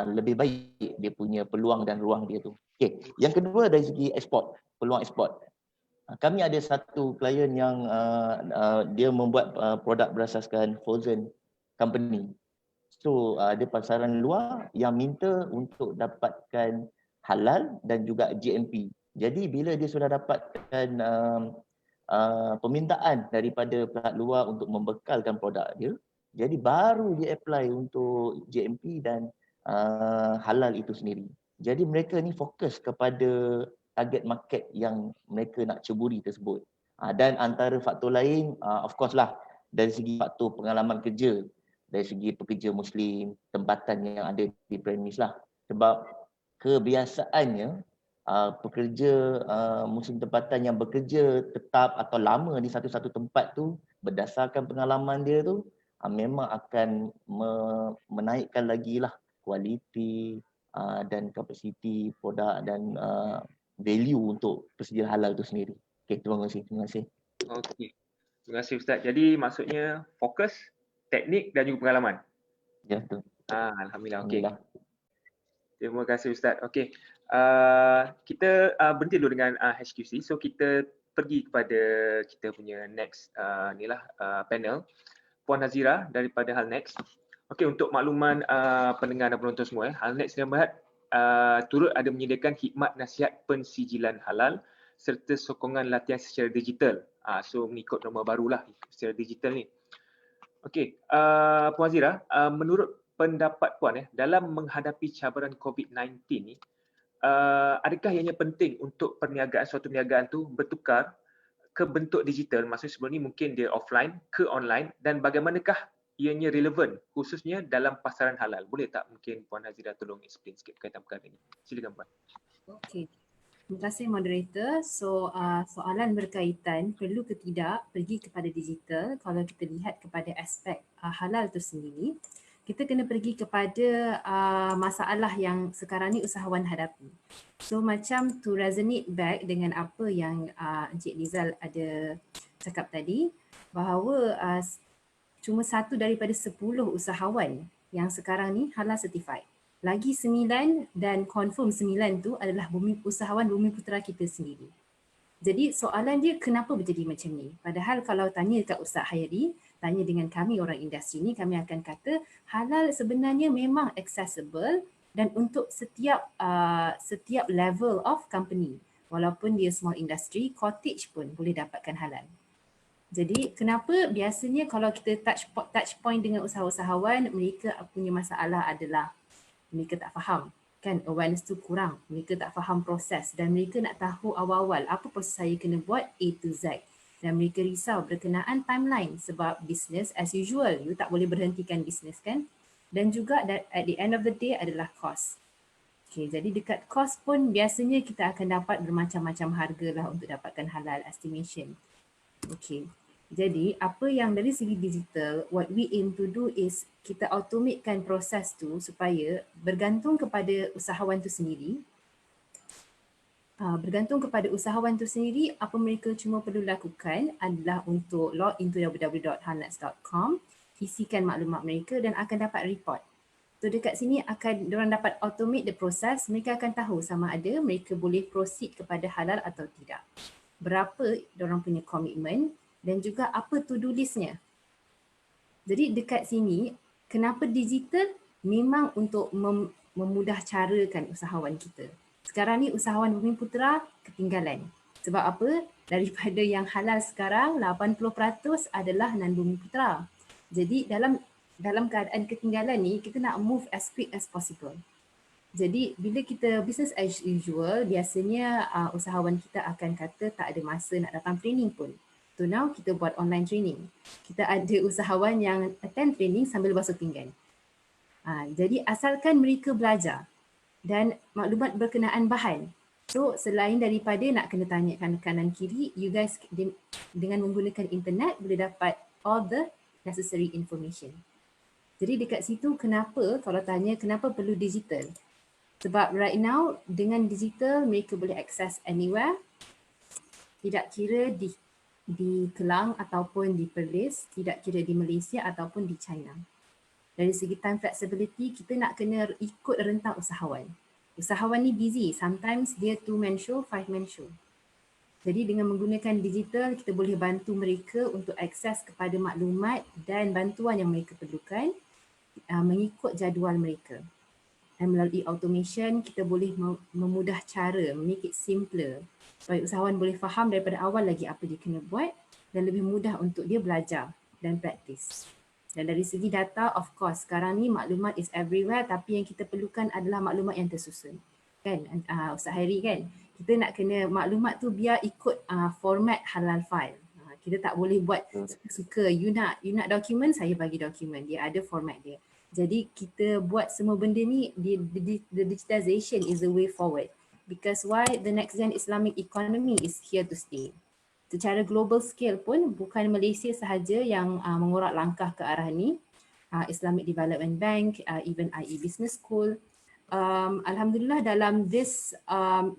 E: Lebih baik dia punya peluang dan ruang dia tu. Okay. Yang kedua dari segi ekspor, peluang ekspor. Kami ada satu klien yang dia membuat produk berasaskan frozen company. So ada pasaran luar yang minta untuk dapatkan halal dan juga GMP. Jadi bila dia sudah dapatkan permintaan daripada pihak luar untuk membekalkan produk dia, jadi baru dia apply untuk GMP dan halal itu sendiri. Jadi mereka ni fokus kepada target market yang mereka nak ceburi tersebut. Dan antara faktor lain, of course lah, dari segi faktor pengalaman kerja, dari segi pekerja Muslim, tempatan yang ada di premis lah. Sebab kebiasaannya, pekerja Muslim tempatan yang bekerja tetap atau lama di satu-satu tempat tu, berdasarkan pengalaman dia tu, memang akan menaikkan lagi lah kualiti dan kapasiti produk dan value untuk persedia halal tu sendiri. Okey, terima kasih.
C: Okey. Terima kasih Ustaz. Jadi maksudnya fokus, teknik dan juga pengalaman.
E: Ya, betul.
C: Alhamdulillah. Okey. Terima kasih Ustaz. Okey. Kita berhenti dulu dengan HQC. So kita pergi kepada kita punya next panel. Puan Nazira daripada Halnex. Okey, untuk makluman pendengar dan penonton semua, Halnex Sdn Bhd turut ada menyediakan khidmat nasihat pensijilan halal serta sokongan latihan secara digital. So mengikut norma barulah secara digital ni. Okey, Puan Nazira, menurut pendapat Puan dalam menghadapi cabaran COVID-19 ni, adakah ianya penting untuk suatu perniagaan tu bertukar ke bentuk digital, maksudnya sebelum ni mungkin dia offline ke online, dan bagaimanakah ianya relevan khususnya dalam pasaran halal? Boleh tak mungkin Puan Nazira tolong explain sikit berkaitan perkara ini? Silakan Puan.
G: Okey. Terima kasih moderator. So soalan berkaitan perlu ke tidak pergi kepada digital. Kalau kita lihat kepada aspek halal itu sendiri, kita kena pergi kepada masalah yang sekarang ni usahawan hadapi. So macam to resonate back dengan apa yang Encik Lizal ada cakap tadi, bahawa cuma 1 daripada 10 usahawan yang sekarang ni halal certified. Lagi 9 dan confirm 9 tu adalah usahawan Bumiputera kita sendiri. Jadi soalan dia kenapa berjadi macam ni? Padahal kalau tanya dekat Ustaz Hairi, tanya dengan kami orang industri ni, kami akan kata halal sebenarnya memang accessible dan untuk setiap level of company. Walaupun dia small industry, cottage pun boleh dapatkan halal. Jadi kenapa biasanya kalau kita touch point dengan usahawan, mereka punya masalah adalah mereka tak faham. Kan awareness tu kurang, mereka tak faham proses dan mereka nak tahu awal-awal apa proses saya kena buat A to Z. Dan mereka risau berkenaan timeline sebab business as usual, you tak boleh berhentikan business kan. Dan juga at the end of the day adalah cost. Okay, jadi dekat cost pun biasanya kita akan dapat bermacam-macam harga lah untuk dapatkan halal estimation. Okay. Jadi apa yang dari segi digital, what we aim to do is kita automatekan proses tu supaya bergantung kepada usahawan tu sendiri. Bergantung kepada usahawan tu sendiri, apa mereka cuma perlu lakukan adalah untuk log into www.halnets.com, isikan maklumat mereka dan akan dapat report. So dekat sini akan diorang dapat automate the process, mereka akan tahu sama ada mereka boleh proceed kepada halal atau tidak. Berapa diorang punya komitmen dan juga apa to-do listnya. Jadi dekat sini, kenapa digital? Memang untuk memudah carakan usahawan kita. Sekarang ni usahawan Bumi Putera ketinggalan. Sebab apa? Daripada yang halal sekarang, 80% adalah non-Bumi Putera. Jadi dalam keadaan ketinggalan ni, kita nak move as quick as possible. Jadi bila kita business as usual, biasanya usahawan kita akan kata tak ada masa nak datang training pun. So now kita buat online training. Kita ada usahawan yang attend training sambil basuh pinggan. Jadi asalkan mereka belajar dan maklumat berkenaan bahan. So selain daripada nak kena tanyakan kanan kiri, you guys dengan menggunakan internet boleh dapat all the necessary information. Jadi dekat situ kenapa, kalau tanya kenapa perlu digital? Sebab right now dengan digital mereka boleh access anywhere. Tidak kira di Kelang ataupun di Perlis, tidak kira di Malaysia ataupun di China. Dari segi time flexibility, kita nak kena ikut rentang usahawan. Usahawan ni busy, sometimes dia 2-man show, 5-man show. Jadi dengan menggunakan digital, kita boleh bantu mereka untuk akses kepada maklumat dan bantuan yang mereka perlukan mengikut jadual mereka. Dan melalui automation, kita boleh memudah cara, make it simpler supaya usahawan boleh faham daripada awal lagi apa dia kena buat dan lebih mudah untuk dia belajar dan praktis. Dan dari segi data, of course, sekarang ni maklumat is everywhere tapi yang kita perlukan adalah maklumat yang tersusun. Kan, Ustaz Hairi kan? Kita nak kena maklumat tu biar ikut format halal file. Kita tak boleh buat suka-suka. You nak dokumen, saya bagi dokumen. Dia ada format dia. Jadi kita buat semua benda ni, the digitization is the way forward. Because why? The next gen Islamic economy is here to stay. Secara global scale pun bukan Malaysia sahaja yang mengorak langkah ke arah ni. Islamic Development Bank, even IE Business School. Alhamdulillah dalam this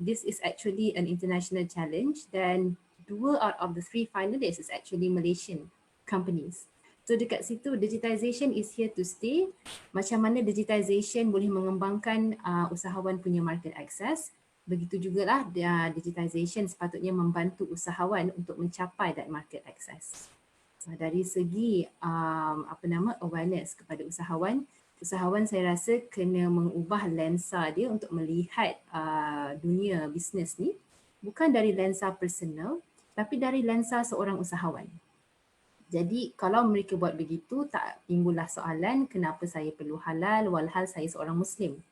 G: is actually an international challenge dan 2 out of the 3 finalists is actually Malaysian companies. So dekat situ digitization is here to stay. Macam mana digitization boleh mengembangkan usahawan punya market access. Begitu jugalah digitization sepatutnya membantu usahawan untuk mencapai that market access. Dari segi awareness kepada usahawan saya rasa kena mengubah lensa dia untuk melihat dunia bisnes ni bukan dari lensa personal tapi dari lensa seorang usahawan. Jadi kalau mereka buat begitu tak timbullah soalan kenapa saya perlu halal walhal saya seorang Muslim.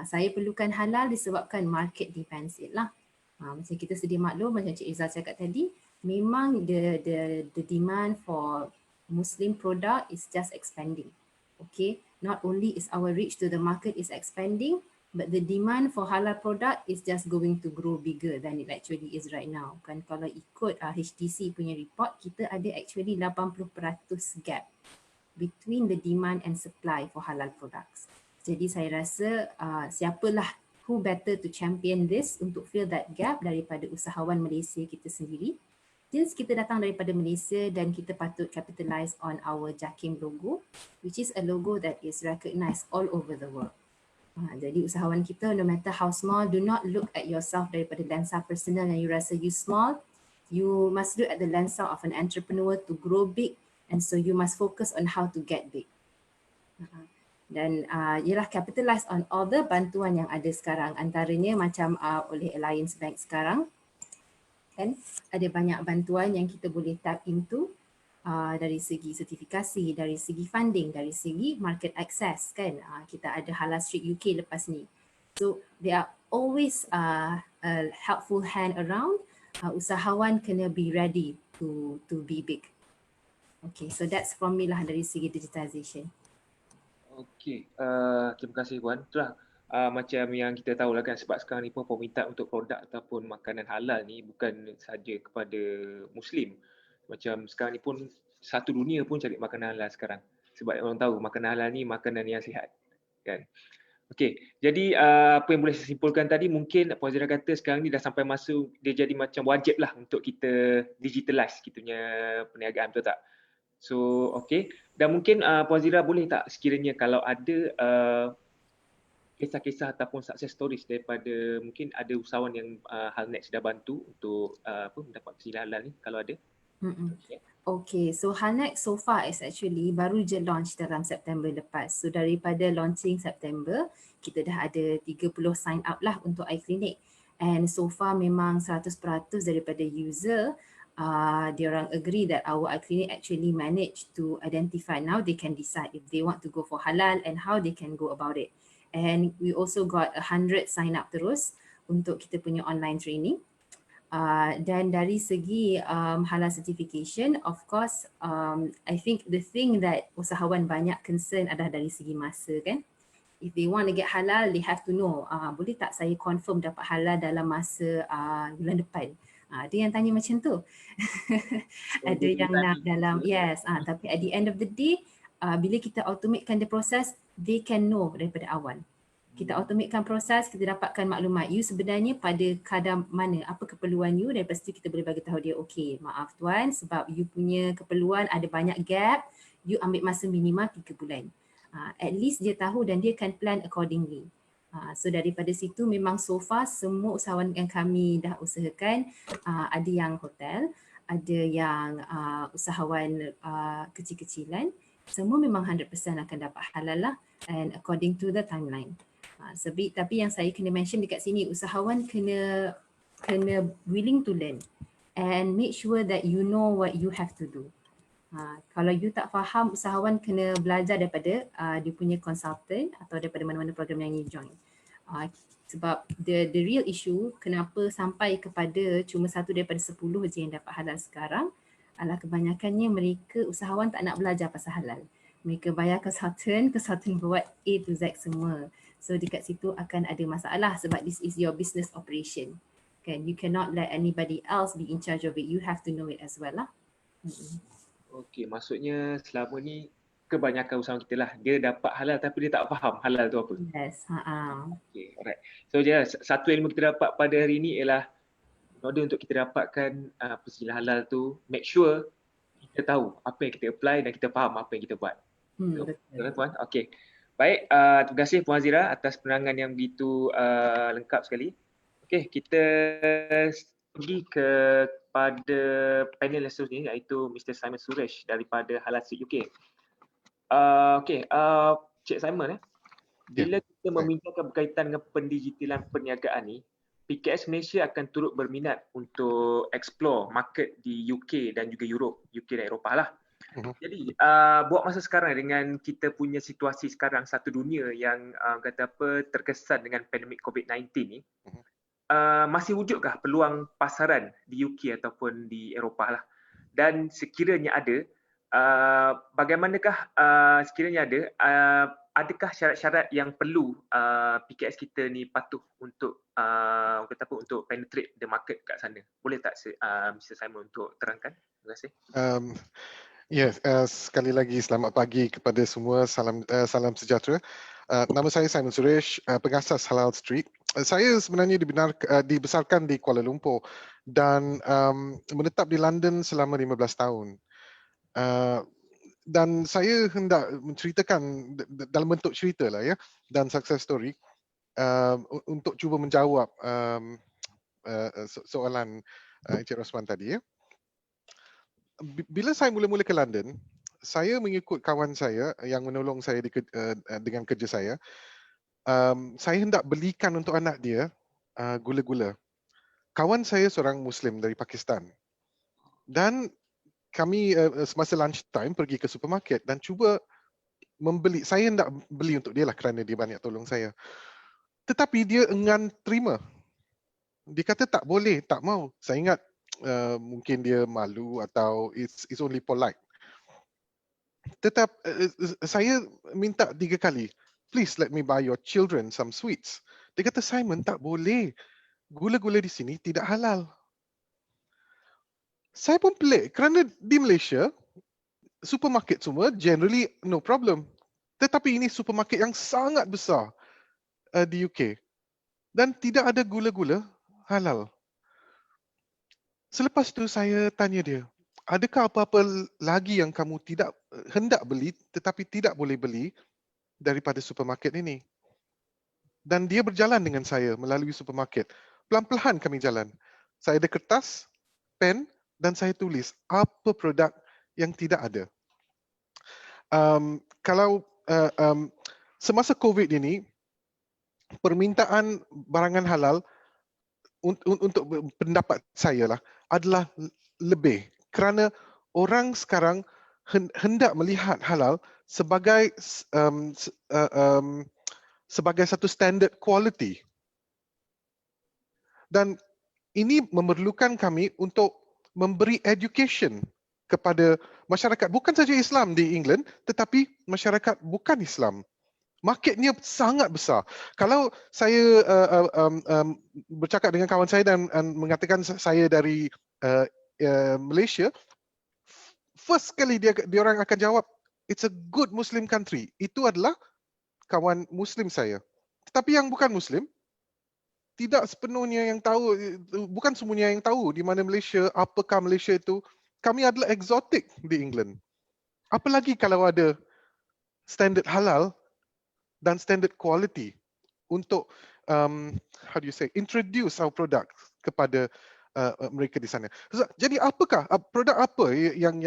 G: Saya perlukan halal disebabkan market demands it lah. Macam kita sedia maklum, macam Cik Izzal cakap tadi, memang the demand for Muslim product is just expanding. Okay, not only is our reach to the market is expanding, but the demand for halal product is just going to grow bigger than it actually is right now. Kan kalau ikut HTC punya report, kita ada actually 80% gap between the demand and supply for halal products. Jadi saya rasa siapalah who better to champion this untuk fill that gap daripada usahawan Malaysia kita sendiri. Since kita datang daripada Malaysia dan kita patut capitalize on our JAKIM logo, which is a logo that is recognized all over the world. Jadi usahawan kita, no matter how small, do not look at yourself daripada lensa personal yang you rasa you small. You must look at the lensa of an entrepreneur to grow big, and so you must focus on how to get big. Dan ialah capitalize on all the bantuan yang ada sekarang, antaranya macam oleh Alliance Bank sekarang. Kan ada banyak bantuan yang kita boleh tap into dari segi sertifikasi, dari segi funding, dari segi market access kan. Kita ada Halal Street UK lepas ni. So there are always a helpful hand around. Usahawan kena be ready to be big. Okay, so that's from me lah dari segi digitization.
C: Okey, terima kasih Puan. Itulah macam yang kita tahu lah kan, sebab sekarang ni pun permintaan untuk produk ataupun makanan halal ni bukan saja kepada Muslim. Macam sekarang ni pun satu dunia pun cari makanan halal sekarang. Sebab orang tahu makanan halal ni makanan yang sihat. Kan? Okey, jadi apa yang boleh saya simpulkan tadi, mungkin Puan Zira kata sekarang ni dah sampai masa dia jadi macam wajib lah untuk kita digitalize kita punya perniagaan, betul tak? So, okey. Dan mungkin Puan Zira boleh tak sekiranya kalau ada kisah-kisah ataupun success stories daripada mungkin ada usahawan yang Halnex dah bantu untuk mendapat persediaan halal ni, kalau ada?
G: Okay, so Halnex so far is actually baru je launch dalam September lepas. So daripada launching September, kita dah ada 30 sign up lah untuk iClinic. And so far memang 100% daripada user, diorang agree that our iClinic actually managed to identify. Now they can decide if they want to go for halal and how they can go about it. And we also got 100 sign up terus untuk kita punya online training. Dan dari segi halal certification, of course, I think the thing that usahawan banyak concern adalah dari segi masa kan. If they want to get halal, they have to know, boleh tak saya confirm dapat halal dalam masa bulan depan. Ada yang tanya macam tu. Ada yang nak dalam, yes. Tapi at the end of the day, bila kita automatekan the process, they can know daripada awal. Kita automatekan proses, kita dapatkan maklumat you sebenarnya pada kadar mana, apa keperluan you, dan lepas tu kita boleh bagi tahu dia, okay, maaf tuan, sebab you punya keperluan ada banyak gap, you ambil masa minimal 3 bulan. At least dia tahu dan dia akan plan accordingly. So daripada situ memang so far semua usahawan yang kami dah usahakan, ada yang hotel, ada yang usahawan kecil-kecilan, semua memang 100% akan dapat halal lah, and according to the timeline. Tapi yang saya kena mention dekat sini, usahawan kena willing to learn and make sure that you know what you have to do. Kalau you tak faham, usahawan kena belajar daripada dia punya consultant atau daripada mana-mana program yang you join. Sebab the real issue kenapa sampai kepada cuma 1 daripada 10 je yang dapat halal sekarang adalah kebanyakannya mereka usahawan tak nak belajar pasal halal. Mereka bayar consultant buat A to Z semua. So dekat situ akan ada masalah sebab this is your business operation. Kan, you cannot let anybody else be in charge of it. You have to know it as well lah.
C: Okey, maksudnya selama ni kebanyakan usahawan kita lah, dia dapat halal tapi dia tak faham halal tu apa.
G: Yes,
C: Okay, alright. So satu ilmu kita dapat pada hari ni ialah in order untuk kita dapatkan persediaan halal tu, make sure kita tahu apa yang kita apply dan kita faham apa yang kita buat. Betul Puan? Okey. Baik, terima kasih Puan Zira atas penerangan yang begitu lengkap sekali. Okey, kita pergi kepada panel yang seterusnya iaitu Mr. Simon Suresh daripada Halal Street UK. Okey, Cik Simon, bila kita membincangkan berkaitan dengan pendigitalan perniagaan ni, PKS Malaysia akan turut berminat untuk explore market di UK dan juga Europe, UK dan Eropah lah. Jadi buat masa sekarang dengan kita punya situasi sekarang satu dunia yang kata apa terkesan dengan pandemik COVID-19 ni, masih wujuddkah peluang pasaran di UK ataupun di Eropah lah? Dan sekiranya ada, bagaimanakah sekiranya ada, adakah syarat-syarat yang perlu PKS kita ni patuh untuk kata apa untuk penetrate the market kat sana? Boleh tak Mr. Simon untuk terangkan? Terima kasih.
F: Sekali lagi selamat pagi kepada semua. Salam sejahtera. Nama saya Simon Suresh, pengasas Halal Street. Saya sebenarnya dibesarkan di Kuala Lumpur dan menetap di London selama 15 tahun. Dan saya hendak menceritakan dalam bentuk cerita lah ya, dan success story untuk cuba menjawab soalan Encik Rosman tadi ya. Bila saya mula-mula ke London, saya mengikut kawan saya yang menolong saya dengan kerja saya. Saya hendak belikan untuk anak dia gula-gula. Kawan saya seorang Muslim dari Pakistan. Dan kami semasa lunch time pergi ke supermarket dan cuba membeli. Saya hendak beli untuk dia lah kerana dia banyak tolong saya. Tetapi dia enggan terima. Dia kata tak boleh, tak mau. Saya ingat mungkin dia malu atau it's only polite. Saya minta 3 kali, please let me buy your children some sweets. Dia kata, Simon, tak boleh. Gula-gula di sini tidak halal. Saya pun pelik kerana di Malaysia supermarket semua generally no problem. Tetapi ini supermarket yang sangat besar di UK dan tidak ada gula-gula halal. Selepas tu saya tanya dia, adakah apa-apa lagi yang kamu tidak hendak beli tetapi tidak boleh beli daripada supermarket ini? Dan dia berjalan dengan saya melalui supermarket. Pelan-pelan kami jalan. Saya ada kertas, pen dan saya tulis apa produk yang tidak ada. Kalau semasa COVID ini, permintaan barangan halal untuk pendapat saya lah adalah lebih kerana orang sekarang hendak melihat halal sebagai sebagai satu standard quality. Dan ini memerlukan kami untuk memberi education kepada masyarakat bukan saja Islam di England tetapi masyarakat bukan Islam. Marketnya sangat besar. Kalau saya bercakap dengan kawan saya dan mengatakan saya dari Malaysia, first kali dia orang akan jawab, it's a good Muslim country. Itu adalah kawan Muslim saya. Tetapi yang bukan Muslim, tidak sepenuhnya yang tahu, bukan semuanya yang tahu di mana Malaysia, apakah Malaysia itu. Kami adalah exotic di England. Apalagi kalau ada standard halal dan standard quality untuk introduce our product kepada mereka di sana. Jadi apakah produk apa yang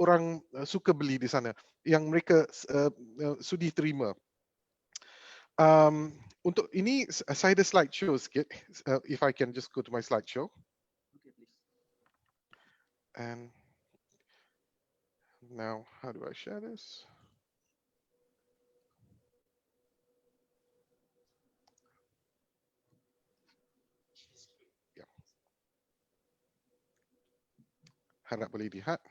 F: orang suka beli di sana yang mereka sudi terima? Untuk ini saya ada slideshow sikit. If I can just go to my slideshow.
C: Okay, please.
F: And now how do I share this? Harap boleh lihat.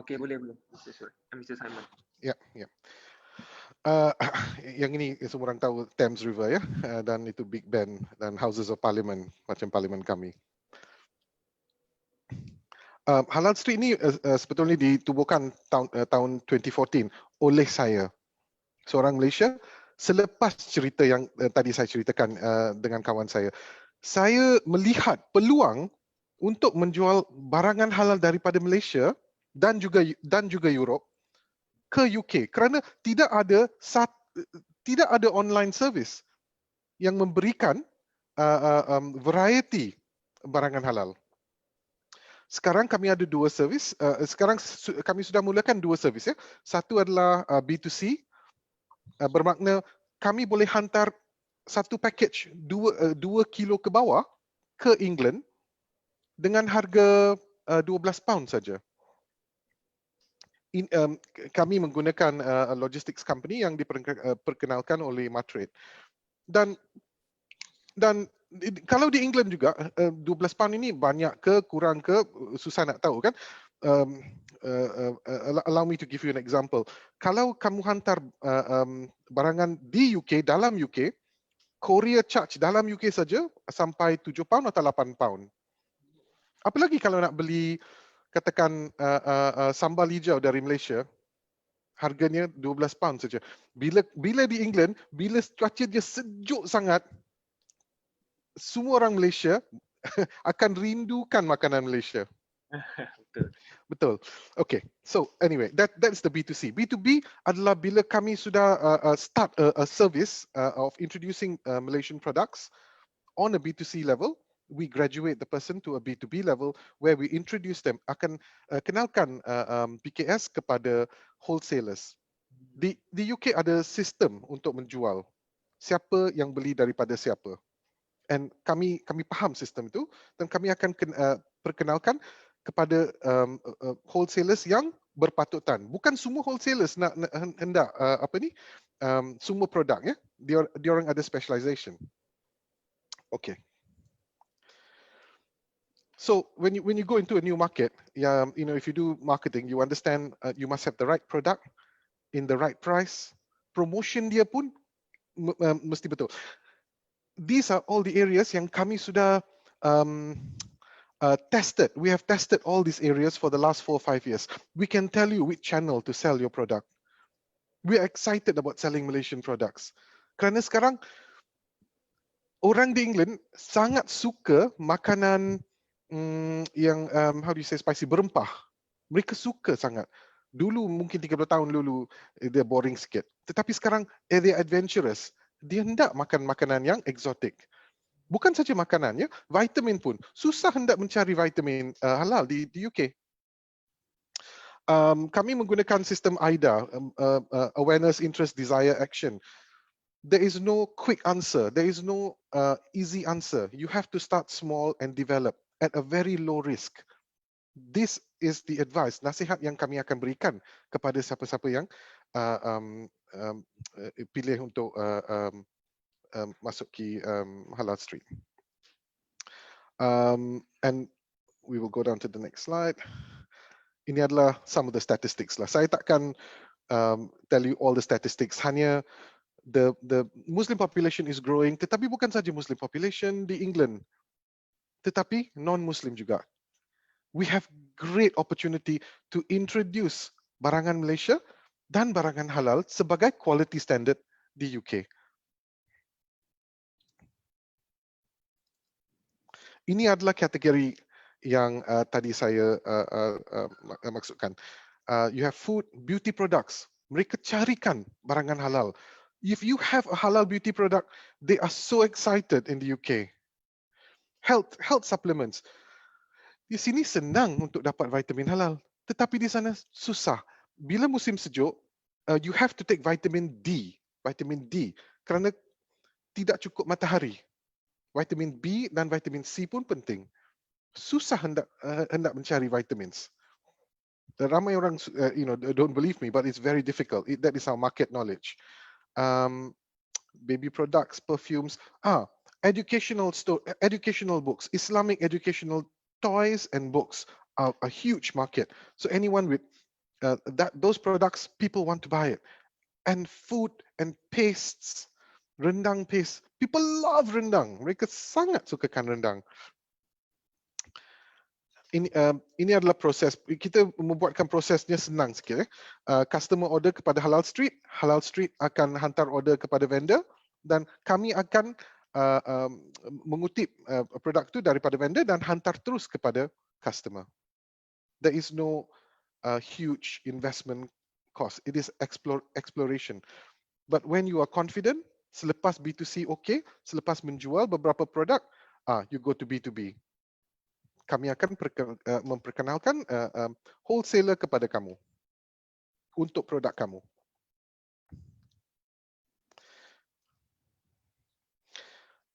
C: Okay, boleh. Mr. Simon.
F: Ya. Yang ini semua orang tahu Thames River ya, dan itu Big Ben dan Houses of Parliament macam parlimen kami. Halal Street ini sebetulnya ditubuhkan tahun 2014 oleh saya, seorang Malaysia, selepas cerita yang tadi saya ceritakan dengan kawan saya. Saya melihat peluang untuk menjual barangan halal daripada Malaysia dan juga Europe ke UK kerana tidak ada online service yang memberikan variety barangan halal. Sekarang kami ada dua servis. Sekarang kami sudah mulakan dua servis ya. Satu adalah B2C, bermakna kami boleh hantar satu package 2 kilo ke bawah ke England dengan harga £12 saja. Kami menggunakan logistics company yang diperkenalkan oleh Matrade. Dan kalau di England juga £12 ini banyak ke kurang ke susah nak tahu kan. Allow me to give you an example. Kalau kamu hantar barangan di UK, dalam UK, courier charge dalam UK saja sampai £7 atau £8. Apalagi kalau nak beli katakan sambal hijau dari Malaysia, harganya £12 saja. Bila di England, bila cuaca dia sejuk sangat, semua orang Malaysia akan rindukan makanan Malaysia. Betul. Okay. So anyway, that's the B2C. B2B adalah bila kami sudah start a service of introducing Malaysian products on a B2C level. We graduate the person to a B2B level where we introduce them, akan kenalkan PKS kepada wholesalers. Di UK ada sistem untuk menjual. Siapa yang beli daripada siapa. And kami faham sistem itu dan kami akan perkenalkan kepada wholesalers yang berpatutan. Bukan semua wholesalers nak hendak semua produk ya. Dia orang ada specialization. Okay. So when you go into a new market, if you do marketing, you understand you must have the right product in the right price. Promotion dia pun mesti betul. These are all the areas yang kami sudah tested. We have tested all these areas for the last 4 or 5 years. We can tell you which channel to sell your product. We are excited about selling Malaysian products. Kerana sekarang orang di England sangat suka makanan yang how do you say, spicy, berempah. Mereka suka sangat. Dulu mungkin 30 tahun dulu dia boring sikit. Tetapi sekarang they are adventurous. Dia hendak makan makanan yang exotic. Bukan saja makanan, ya, vitamin pun. Susah hendak mencari vitamin halal di UK. Kami menggunakan sistem AIDA, Awareness, Interest, Desire, Action. There is no quick answer. There is no easy answer. You have to start small and develop at a very low risk. This is the advice, nasihat yang kami akan berikan kepada siapa-siapa yang pilih untuk masuki Halal Street. And we will go down to the next slide. Ini adalah some of the statistics lah. Saya takkan tell you all the statistics. Hanya the Muslim population is growing, tetapi bukan saja Muslim population di England, tetapi non-Muslim juga. We have great opportunity to introduce barangan Malaysia dan barangan halal sebagai quality standard di UK. Ini adalah kategori yang tadi saya maksudkan. You have food, beauty products. Mereka carikan barangan halal. If you have a halal beauty product, they are so excited in the UK. Health supplements. Di sini senang untuk dapat vitamin halal, tetapi di sana susah. Bila musim sejuk, you have to take vitamin D, kerana tidak cukup matahari. Vitamin B dan vitamin C pun penting. Susah hendak mencari vitamins. Ramai orang, don't believe me, but it's very difficult. That is our market knowledge. Baby products, perfumes, educational books, Islamic educational toys and books are a huge market. So anyone with those products, people want to buy it. And food and pastes, rendang paste. People love rendang. Mereka sangat sukakan rendang. Ini adalah proses. Kita membuatkan prosesnya senang sikit. Customer order kepada Halal Street akan hantar order kepada vendor dan kami akan mengutip produk itu daripada vendor dan hantar terus kepada customer. There is no huge investment cost. It is exploration. But when you are confident, selepas B2C okay, selepas menjual beberapa produk, you go to B2B. Kami akan memperkenalkan wholesaler kepada kamu untuk produk kamu.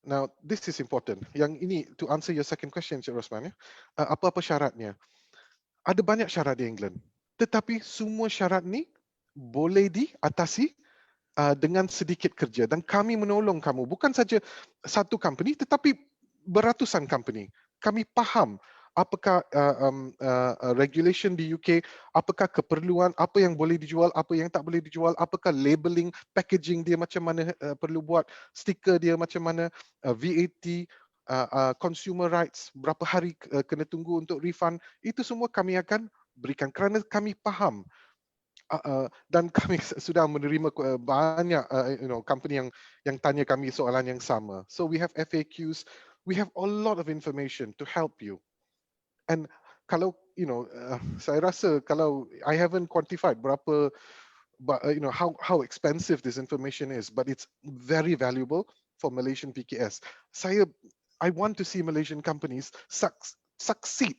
F: Now, this is important. Yang ini, to answer your second question, Cik Rosman, ya, apa-apa syaratnya? Ada banyak syarat di England. Tetapi semua syarat ni boleh diatasi dengan sedikit kerja. Dan kami menolong kamu. Bukan saja satu company, tetapi beratusan company. Kami faham apakah regulation di UK, apakah keperluan, apa yang boleh dijual, apa yang tak boleh dijual, apakah labeling, packaging dia macam mana perlu buat, stiker dia macam mana, VAT, consumer rights, berapa hari kena tunggu untuk refund, itu semua kami akan berikan kerana kami faham. Dan kami sudah menerima banyak company yang tanya kami soalan yang sama. So we have FAQs, we have a lot of information to help you. And kalau saya rasa kalau I haven't quantified berapa, but how expensive this information is, but it's very valuable for Malaysian PKS. I want to see Malaysian companies succeed.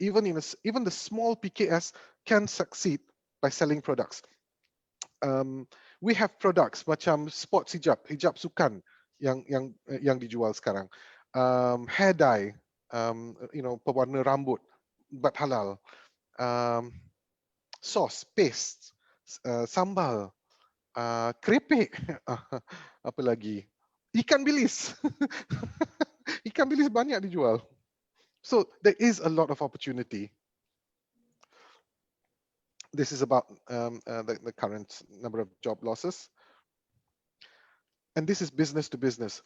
F: Even the small PKS can succeed by selling products. We have products macam sports hijab sukan yang dijual sekarang. Hair dye, pewarna rambut, but halal. Sauce, paste, sambal, keripik, apa lagi? Ikan bilis. Ikan bilis banyak dijual. So there is a lot of opportunity. This is about the current number of job losses. And this is business to business.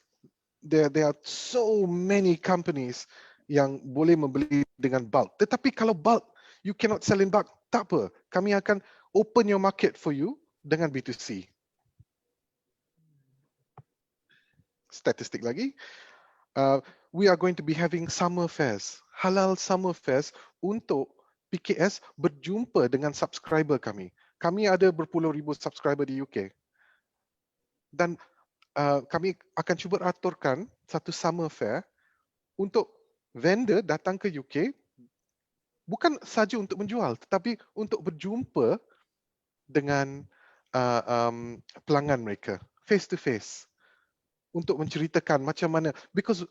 F: There are so many companies yang boleh membeli dengan bulk. Tetapi kalau bulk, you cannot sell in bulk, tak apa. Kami akan open your market for you dengan B2C. Statistik lagi, we are going to be having summer fairs, halal summer fairs untuk PKS berjumpa dengan subscriber kami. Kami ada berpuluh ribu subscriber di UK. Dan kami akan cuba aturkan satu summer fair untuk vendor datang ke UK bukan saja untuk menjual tetapi untuk berjumpa dengan pelanggan mereka face to face untuk menceritakan macam mana, because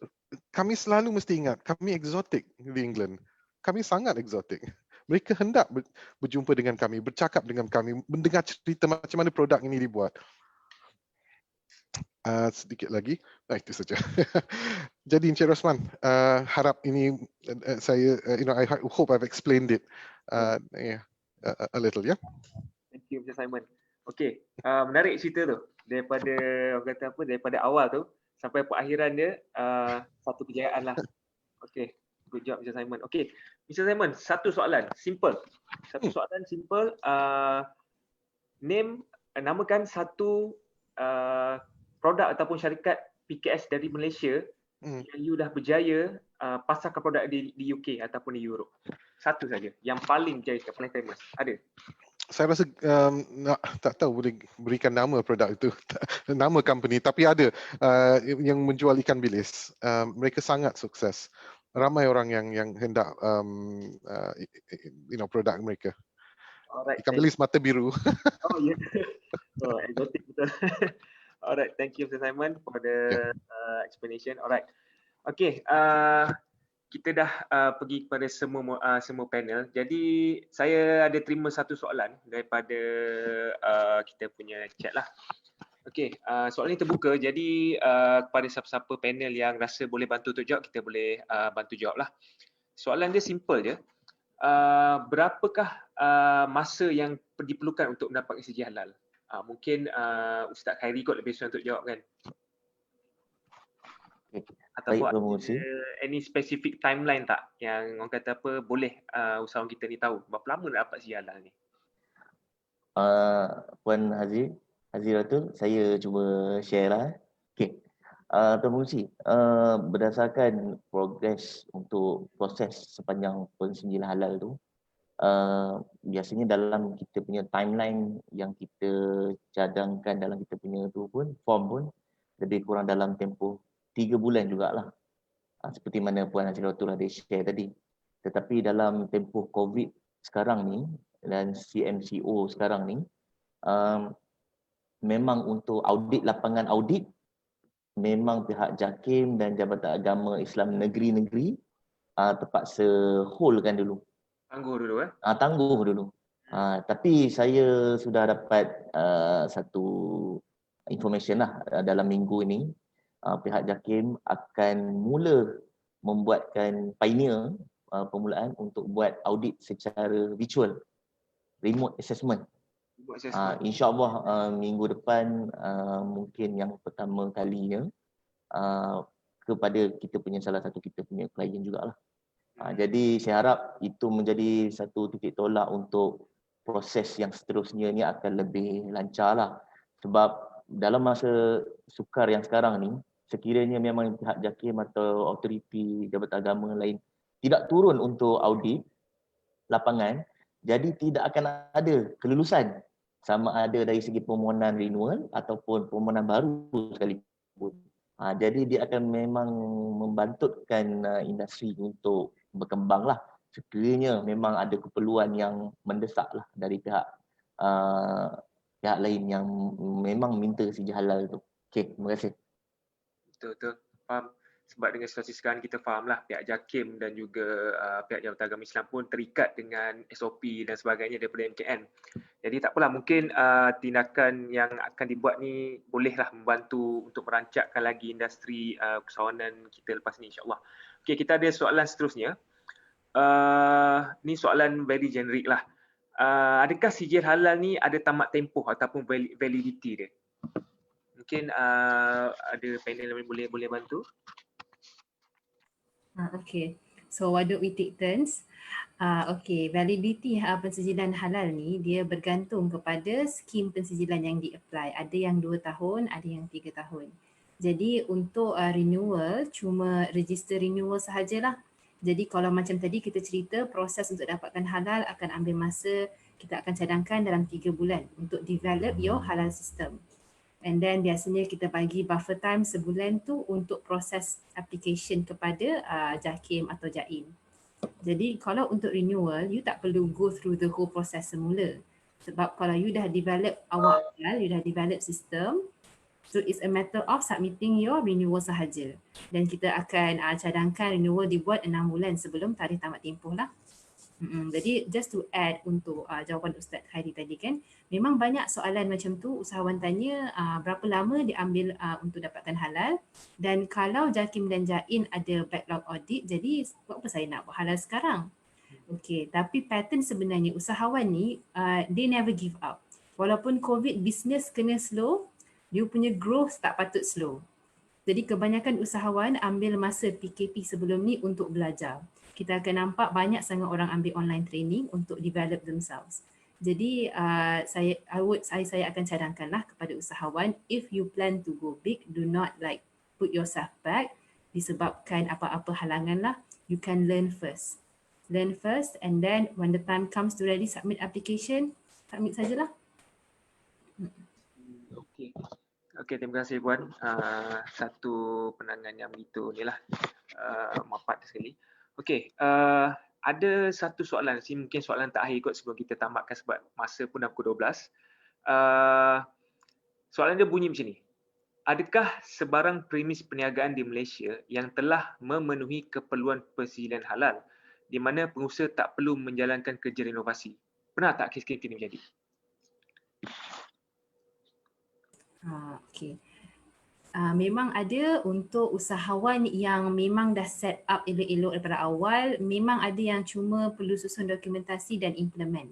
F: kami selalu mesti ingat kami exotic di England. Kami sangat exotic. Mereka hendak berjumpa dengan kami, bercakap dengan kami, mendengar cerita macam mana produk ini dibuat. Sedikit lagi, itu saja. Jadi Encik Rosman, harap ini saya, I hope I've explained it a little, ya.
C: Thank you Mr. Simon. Okey, menarik cerita tu. Daripada orang kata apa, daripada awal tu sampai perakhiran dia, satu kejayaan lah. Okey, good job Mr. Simon. Okey, Mr. Simon, satu soalan simple. Soalan simple. Namakan satu produk ataupun syarikat PKS dari Malaysia yang you dah berjaya pasarkan produk di UK ataupun di Europe. Satu saja yang paling berjaya, paling famous. Ada?
F: Saya rasa tak tahu boleh berikan nama produk itu, nama company, tapi ada yang menjual ikan bilis. Mereka sangat sukses. Ramai orang yang hendak produk mereka.
C: Alright,
F: ikan bilis mata biru.
C: Oh ya. Yeah. Oh, exotic betul. Alright, thank you Mr. Simon for the explanation. Alright. Okay, kita dah pergi kepada semua panel. Jadi saya ada terima satu soalan daripada kita punya chat lah. Okay, soalan ini terbuka. Jadi kepada siapa-siapa panel yang rasa boleh bantu untuk jawab, kita boleh bantu jawab lah. Soalan dia simple je. Berapakah masa yang diperlukan untuk mendapatkan SCG halal? Mungkin Ustaz Khairi kot lebih senang untuk jawab kan? Ataupun ada any specific timeline tak yang orang kata apa boleh usahawan kita ni tahu berapa lama nak dapat SCG halal ni?
E: Puan Haziratul, saya cuba share lah. Okay. Tuan Pengerusi, berdasarkan progres untuk proses sepanjang pensijilan halal tu, biasanya dalam kita punya timeline yang kita cadangkan dalam kita punya tu pun, form pun lebih kurang dalam tempoh 3 bulan jugalah. Seperti mana Puan Haziratul ada share tadi. Tetapi dalam tempoh COVID sekarang ni dan CMCO sekarang ni, memang untuk audit, lapangan audit, memang pihak JAKIM dan Jabatan Agama Islam negeri-negeri terpaksa hold-kan dulu.
C: Tangguh dulu
E: Tangguh dulu. Tapi saya sudah dapat satu information lah dalam minggu ini, pihak JAKIM akan mula membuatkan pioneer permulaan untuk buat audit secara virtual, remote assessment. InsyaAllah minggu depan mungkin yang pertama kalinya kepada kita punya salah satu kita punya klien jugalah. Jadi saya harap itu menjadi satu titik tolak untuk proses yang seterusnya ni akan lebih lancar lah. Sebab dalam masa sukar yang sekarang ni, sekiranya memang pihak JAKIM atau autoriti Jabatan Agama lain tidak turun untuk audit lapangan, jadi tidak akan ada kelulusan sama ada dari segi permohonan renewal ataupun permohonan baru sekalipun. Jadi dia akan memang membantutkan industri untuk berkembang lah. Sekiranya memang ada keperluan yang mendesak lah dari pihak lain yang memang minta SCG halal tu. Okey, terima kasih.
C: Betul, faham. Sebab dengan situasi sekarang kita fahamlah pihak JAKIM dan juga pihak Jabatan Agama Islam pun terikat dengan SOP dan sebagainya daripada MKN. Jadi tak apalah, mungkin tindakan yang akan dibuat ni bolehlah membantu untuk merancakkan lagi industri kesawanan kita lepas ni insyaAllah. Okey, kita ada soalan seterusnya. Ni soalan very generic lah. Adakah SCG halal ni ada tamat tempoh ataupun validity dia? Mungkin ada panel yang boleh bantu.
G: Okay. So why don't we take turns? Okay, validity pensijilan halal ni dia bergantung kepada skim pensijilan yang di-apply. Ada yang 2 tahun, ada yang 3 tahun. Jadi untuk renewal, cuma register renewal sahajalah. Jadi kalau macam tadi kita cerita, proses untuk dapatkan halal akan ambil masa, kita akan cadangkan dalam 3 bulan untuk develop your halal system. And then biasanya kita bagi buffer time sebulan tu untuk proses application kepada JAKIM atau JAIM. Jadi kalau untuk renewal, you tak perlu go through the whole process semula. Sebab kalau you dah develop awak halal, you dah develop system, so it's a matter of submitting your renewal sahaja. Dan kita akan cadangkan renewal dibuat 6 bulan sebelum tarikh tamat tempoh lah. Jadi just to add untuk jawapan Ustaz Khairi tadi kan, memang banyak soalan macam tu usahawan tanya berapa lama dia ambil untuk dapatkan halal, dan kalau JAKIM dan JAIN ada backlog audit, jadi buat apa saya nak buat halal sekarang? Okay, tapi pattern sebenarnya usahawan ni they never give up. Walaupun COVID business kena slow, dia punya growth tak patut slow. Jadi kebanyakan usahawan ambil masa PKP sebelum ni untuk belajar. Kita akan nampak banyak sangat orang ambil online training untuk develop themselves. Jadi saya akan cadangkanlah kepada usahawan, if you plan to go big, do not like put yourself back disebabkan apa-apa halangan lah. You can learn first. Learn first, and then when the time comes to ready submit application, submit sajalah.
C: Okey. Okey, terima kasih Puan. Satu penangan yang begitu ni lah mapat sekali. Okey, ada satu soalan, mungkin soalan terakhir kot sebelum kita tamatkan sebab masa pun dah pukul 12. Soalan dia bunyi macam ni. Adakah sebarang premis perniagaan di Malaysia yang telah memenuhi keperluan pensijilan halal di mana pengusaha tak perlu menjalankan kerja renovasi? Pernah tak kes-kes ini menjadi?
G: Okay. Memang ada untuk usahawan yang memang dah set up elok-elok daripada awal, memang ada yang cuma perlu susun dokumentasi dan implement.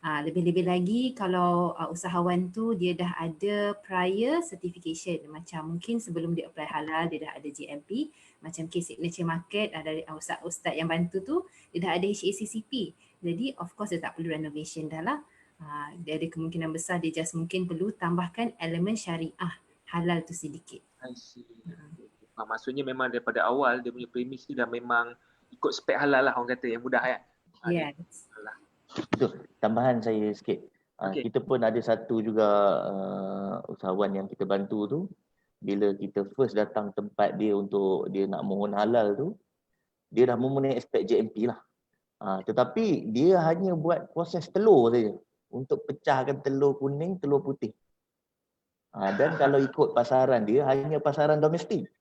G: Lebih-lebih lagi kalau usahawan tu dia dah ada prior certification, macam mungkin sebelum dia apply halal dia dah ada GMP, macam case Signature Market dari ustaz-ustaz yang bantu tu dia dah ada HACCP. Jadi of course dia tak perlu renovation dah lah. Dia ada kemungkinan besar dia just mungkin perlu tambahkan elemen syariah halal tu sedikit.
C: I see. Maksudnya memang daripada awal dia punya premis tu dah memang ikut spek halal lah, orang kata yang mudah kan?
G: Yes.
E: Betul. Tambahan saya sikit.
C: Okay.
E: Kita pun ada satu juga usahawan yang kita bantu tu. Bila kita first datang tempat dia untuk dia nak mohon halal tu, dia dah memenuhi aspek JMP lah. Tetapi dia hanya buat proses telur saja untuk pecahkan telur kuning, telur putih. Dan kalau ikut pasaran dia hanya pasaran domestik.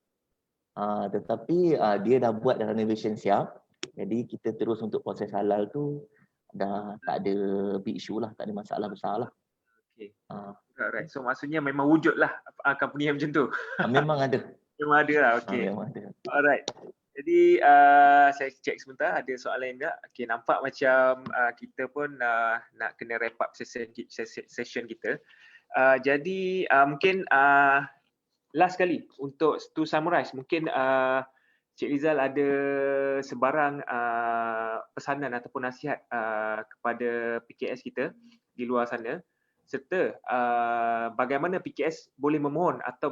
E: Tetapi dia dah buat renovation siap. Jadi kita terus untuk proses halal tu dah tak ada big issue lah, tak ada masalah besar lah.
C: Okay. Alright. So maksudnya memang wujud lah company yang macam tu.
E: Memang ada.
C: Memang ada lah. Okay.
E: Memang ada.
C: Alright. Jadi saya cek sebentar ada soalan enggak. Okay, nampak macam kita pun nak kena wrap up session kita. Jadi mungkin last kali untuk to summarize, mungkin Cik Rizal ada sebarang pesanan ataupun nasihat kepada PKS kita di luar sana, serta bagaimana PKS boleh memohon atau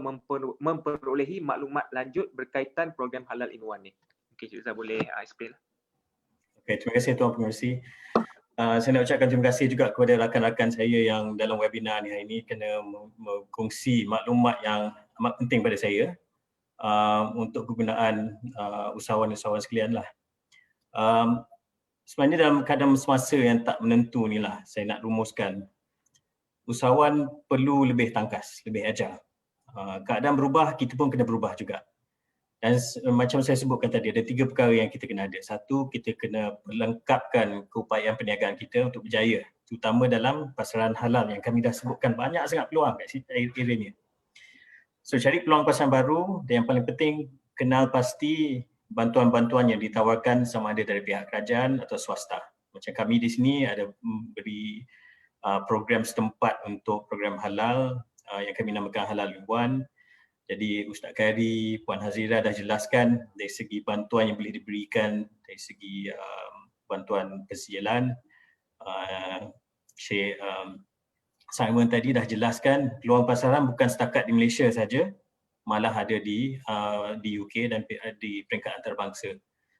C: memperolehi maklumat lanjut berkaitan program Halal in One ni. Mungkin Cik Rizal boleh explain.
D: Okay, terima kasih Tuan Pengerusi. Saya nak ucapkan terima kasih juga kepada rakan-rakan saya yang dalam webinar ni hari ini kena berkongsi maklumat yang amat penting pada saya untuk kegunaan usahawan-usahawan sekalian lah. Sebenarnya dalam keadaan semasa yang tak menentu ni lah, saya nak rumuskan usahawan perlu lebih tangkas, lebih ajar. Keadaan berubah, kita pun kena berubah juga. Dan macam saya sebutkan tadi, ada 3 perkara yang kita kena ada. Satu, kita kena melengkapkan keupayaan perniagaan kita untuk berjaya, terutama dalam pasaran halal yang kami dah sebutkan banyak sangat peluang kat area ni. So cari peluang pasaran baru, dan yang paling penting kenal pasti bantuan-bantuan yang ditawarkan sama ada dari pihak kerajaan atau swasta. Macam kami di sini ada beri program setempat untuk program halal yang kami namakan Halal in One. Jadi Ustaz Khairi, Puan Hazira dah jelaskan dari segi bantuan yang boleh diberikan, dari segi bantuan persijilan. Syekh Simon tadi dah jelaskan peluang pasaran bukan setakat di Malaysia saja, malah ada di UK dan di peringkat antarabangsa.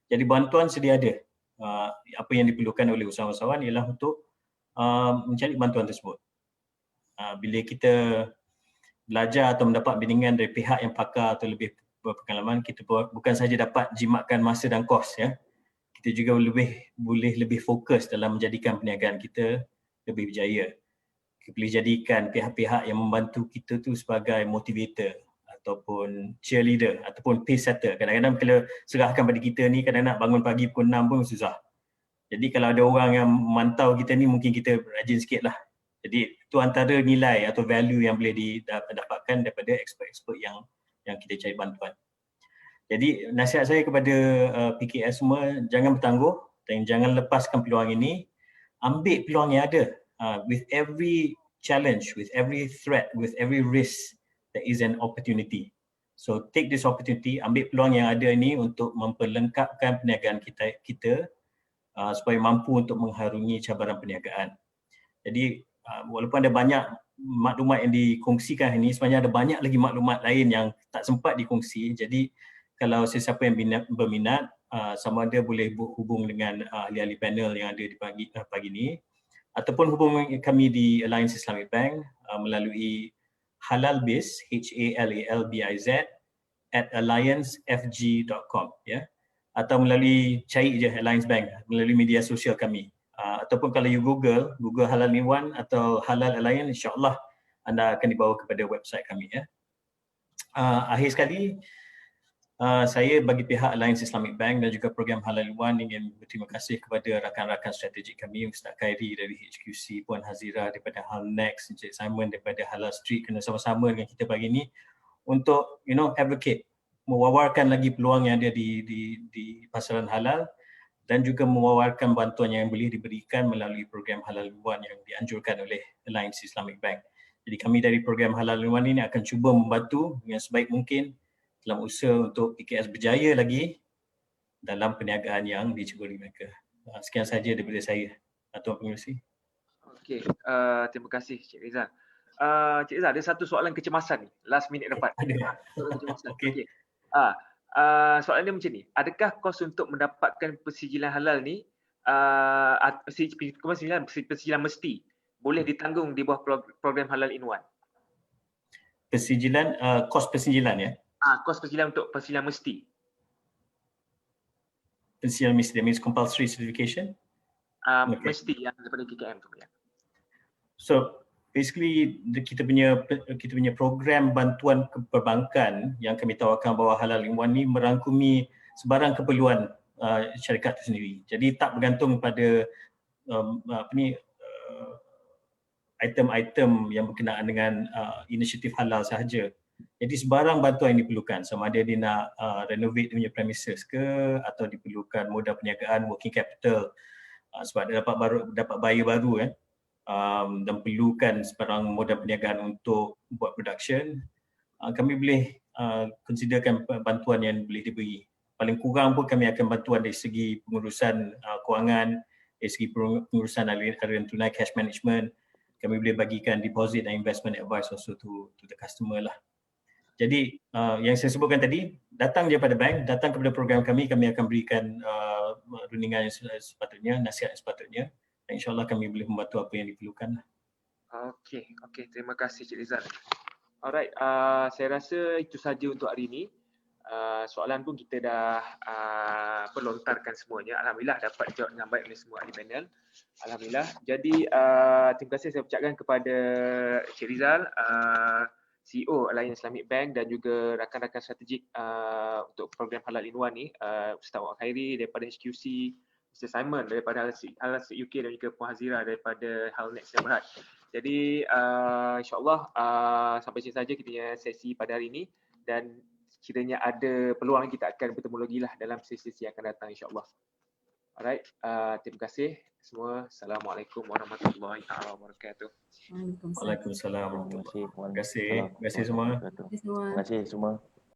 D: Jadi bantuan sedia ada. Apa yang diperlukan oleh usahawan-usahawan ialah untuk mencari bantuan tersebut. Bila kita belajar atau mendapat bimbingan dari pihak yang pakar atau lebih berpengalaman, kita bukan saja dapat jimatkan masa dan kos, ya. Kita juga boleh lebih fokus dalam menjadikan perniagaan kita lebih berjaya. Kita boleh jadikan pihak-pihak yang membantu kita tu sebagai motivator ataupun cheerleader ataupun pace setter. Kadang-kadang kalau serahkan pada kita ni, kadang-kadang nak bangun pagi pukul 6 pun susah. Jadi kalau ada orang yang memantau kita ni, mungkin kita rajin sikit lah. Jadi itu antara nilai atau value yang boleh didapatkan daripada expert-expert yang kita cari bantuan. Jadi nasihat saya kepada PKS semua, jangan bertangguh dan jangan lepaskan peluang ini. Ambil peluang yang ada. With every challenge, with every threat, with every risk, there is an opportunity. So take this opportunity, ambil peluang yang ada ini untuk memperlengkapkan perniagaan kita supaya mampu untuk mengharungi cabaran perniagaan. Jadi walaupun ada banyak maklumat yang dikongsikan hari ini, sebenarnya ada banyak lagi maklumat lain yang tak sempat dikongsi. Jadi kalau sesiapa yang berminat, sama ada boleh hubung dengan ahli-ahli panel yang ada di pagi ini, ataupun hubungi kami di Alliance Islamic Bank melalui halalbiz, HALALBIZ @alliancefg.com, ya. Atau melalui cari je Alliance Bank melalui media sosial kami. Ataupun kalau you Google Halal Iwan atau Halal Alliance, insya-Allah anda akan dibawa kepada website kami, ya. Akhir sekali, saya bagi pihak Alliance Islamic Bank dan juga program Halal Iwan ingin berterima kasih kepada rakan-rakan strategik kami, Ustaz Khairi dari HQC, Puan Hazira daripada Halnex, Encik Simon daripada Halal Street, kerana sama-sama dengan kita pagi ini untuk advocate, mewawarkan lagi peluang yang ada di pasaran halal dan juga mewawarkan bantuan yang boleh diberikan melalui program Halal Iwan yang dianjurkan oleh Alliance Islamic Bank. Jadi kami dari program Halal Iwan ini akan cuba membantu dengan sebaik mungkin dalam usaha untuk PKS berjaya lagi dalam perniagaan yang diceburi mereka. Sekian sahaja daripada saya, Tuan Pengerusi.
C: Okey, terima kasih Cik Rizal. Cik Rizal, ada satu soalan kecemasan ni, last minute dapat.
D: Ada.
C: Soalan kecemasan.
D: Okey.
C: Soalan dia macam ni, adakah kos untuk mendapatkan persijilan halal ni, persijilan mesti boleh ditanggung di bawah program Halal in One?
D: Persijilan, kos persijilan, ya?
C: Kos persijilan untuk persijilan mesti.
D: Persijilan mesti, that means compulsory certification? Okay.
C: Mesti yang daripada KKM tu, ya.
D: So basically kita punya program bantuan perbankan yang kami tawarkan bawah Halal in One ni merangkumi sebarang keperluan syarikat itu sendiri. Jadi tak bergantung pada item-item yang berkenaan dengan inisiatif halal sahaja. Jadi sebarang bantuan yang diperlukan, sama ada dia nak renovate dia punya premises ke, atau diperlukan modal perniagaan, working capital, sebab dia dapat buyer baru, dan perlukan sebarang modal perniagaan untuk buat production, kami boleh considerkan bantuan yang boleh diberi. Paling kurang pun kami akan bantuan dari segi pengurusan kewangan, dari segi pengurusan aliran tunai, cash management. Kami boleh bagikan deposit dan investment advice also to the customer lah. Jadi yang saya sebutkan tadi, datang je pada bank, datang kepada program kami akan berikan rundingan yang sepatutnya, nasihat yang sepatutnya. InsyaAllah kami boleh membantu apa yang diperlukan.
C: Okey, terima kasih Cik Rizal. Alright, saya rasa itu saja untuk hari ini. Soalan pun kita dah lontarkan semuanya. Alhamdulillah dapat jawab dengan baik oleh semua ahli panel. Alhamdulillah. Jadi terima kasih saya ucapkan kepada Cik Rizal, CEO Alliance Islamic Bank, dan juga rakan-rakan strategik untuk program Halal in One ni, Ustaz Wak Khairi daripada HQC, Mr. Simon daripada Halal Street UK, dan juga Puan Hazira daripada Halnex yang Berhad. Jadi insyaAllah sampai sini saja kita punya sesi pada hari ini, dan kiranya ada peluang kita akan bertemu lagi lah dalam sesi-sesi yang akan datang insyaAllah. Alright, terima kasih semua. Assalamualaikum warahmatullahi wabarakatuh.
G: Waalaikumsalam.
D: Waalaikumsalam warahmatullahi
E: Terima kasih.
D: Terima kasih semua.
E: Terima kasih semua.
G: Terima kasih semua.
E: Terima kasih semua.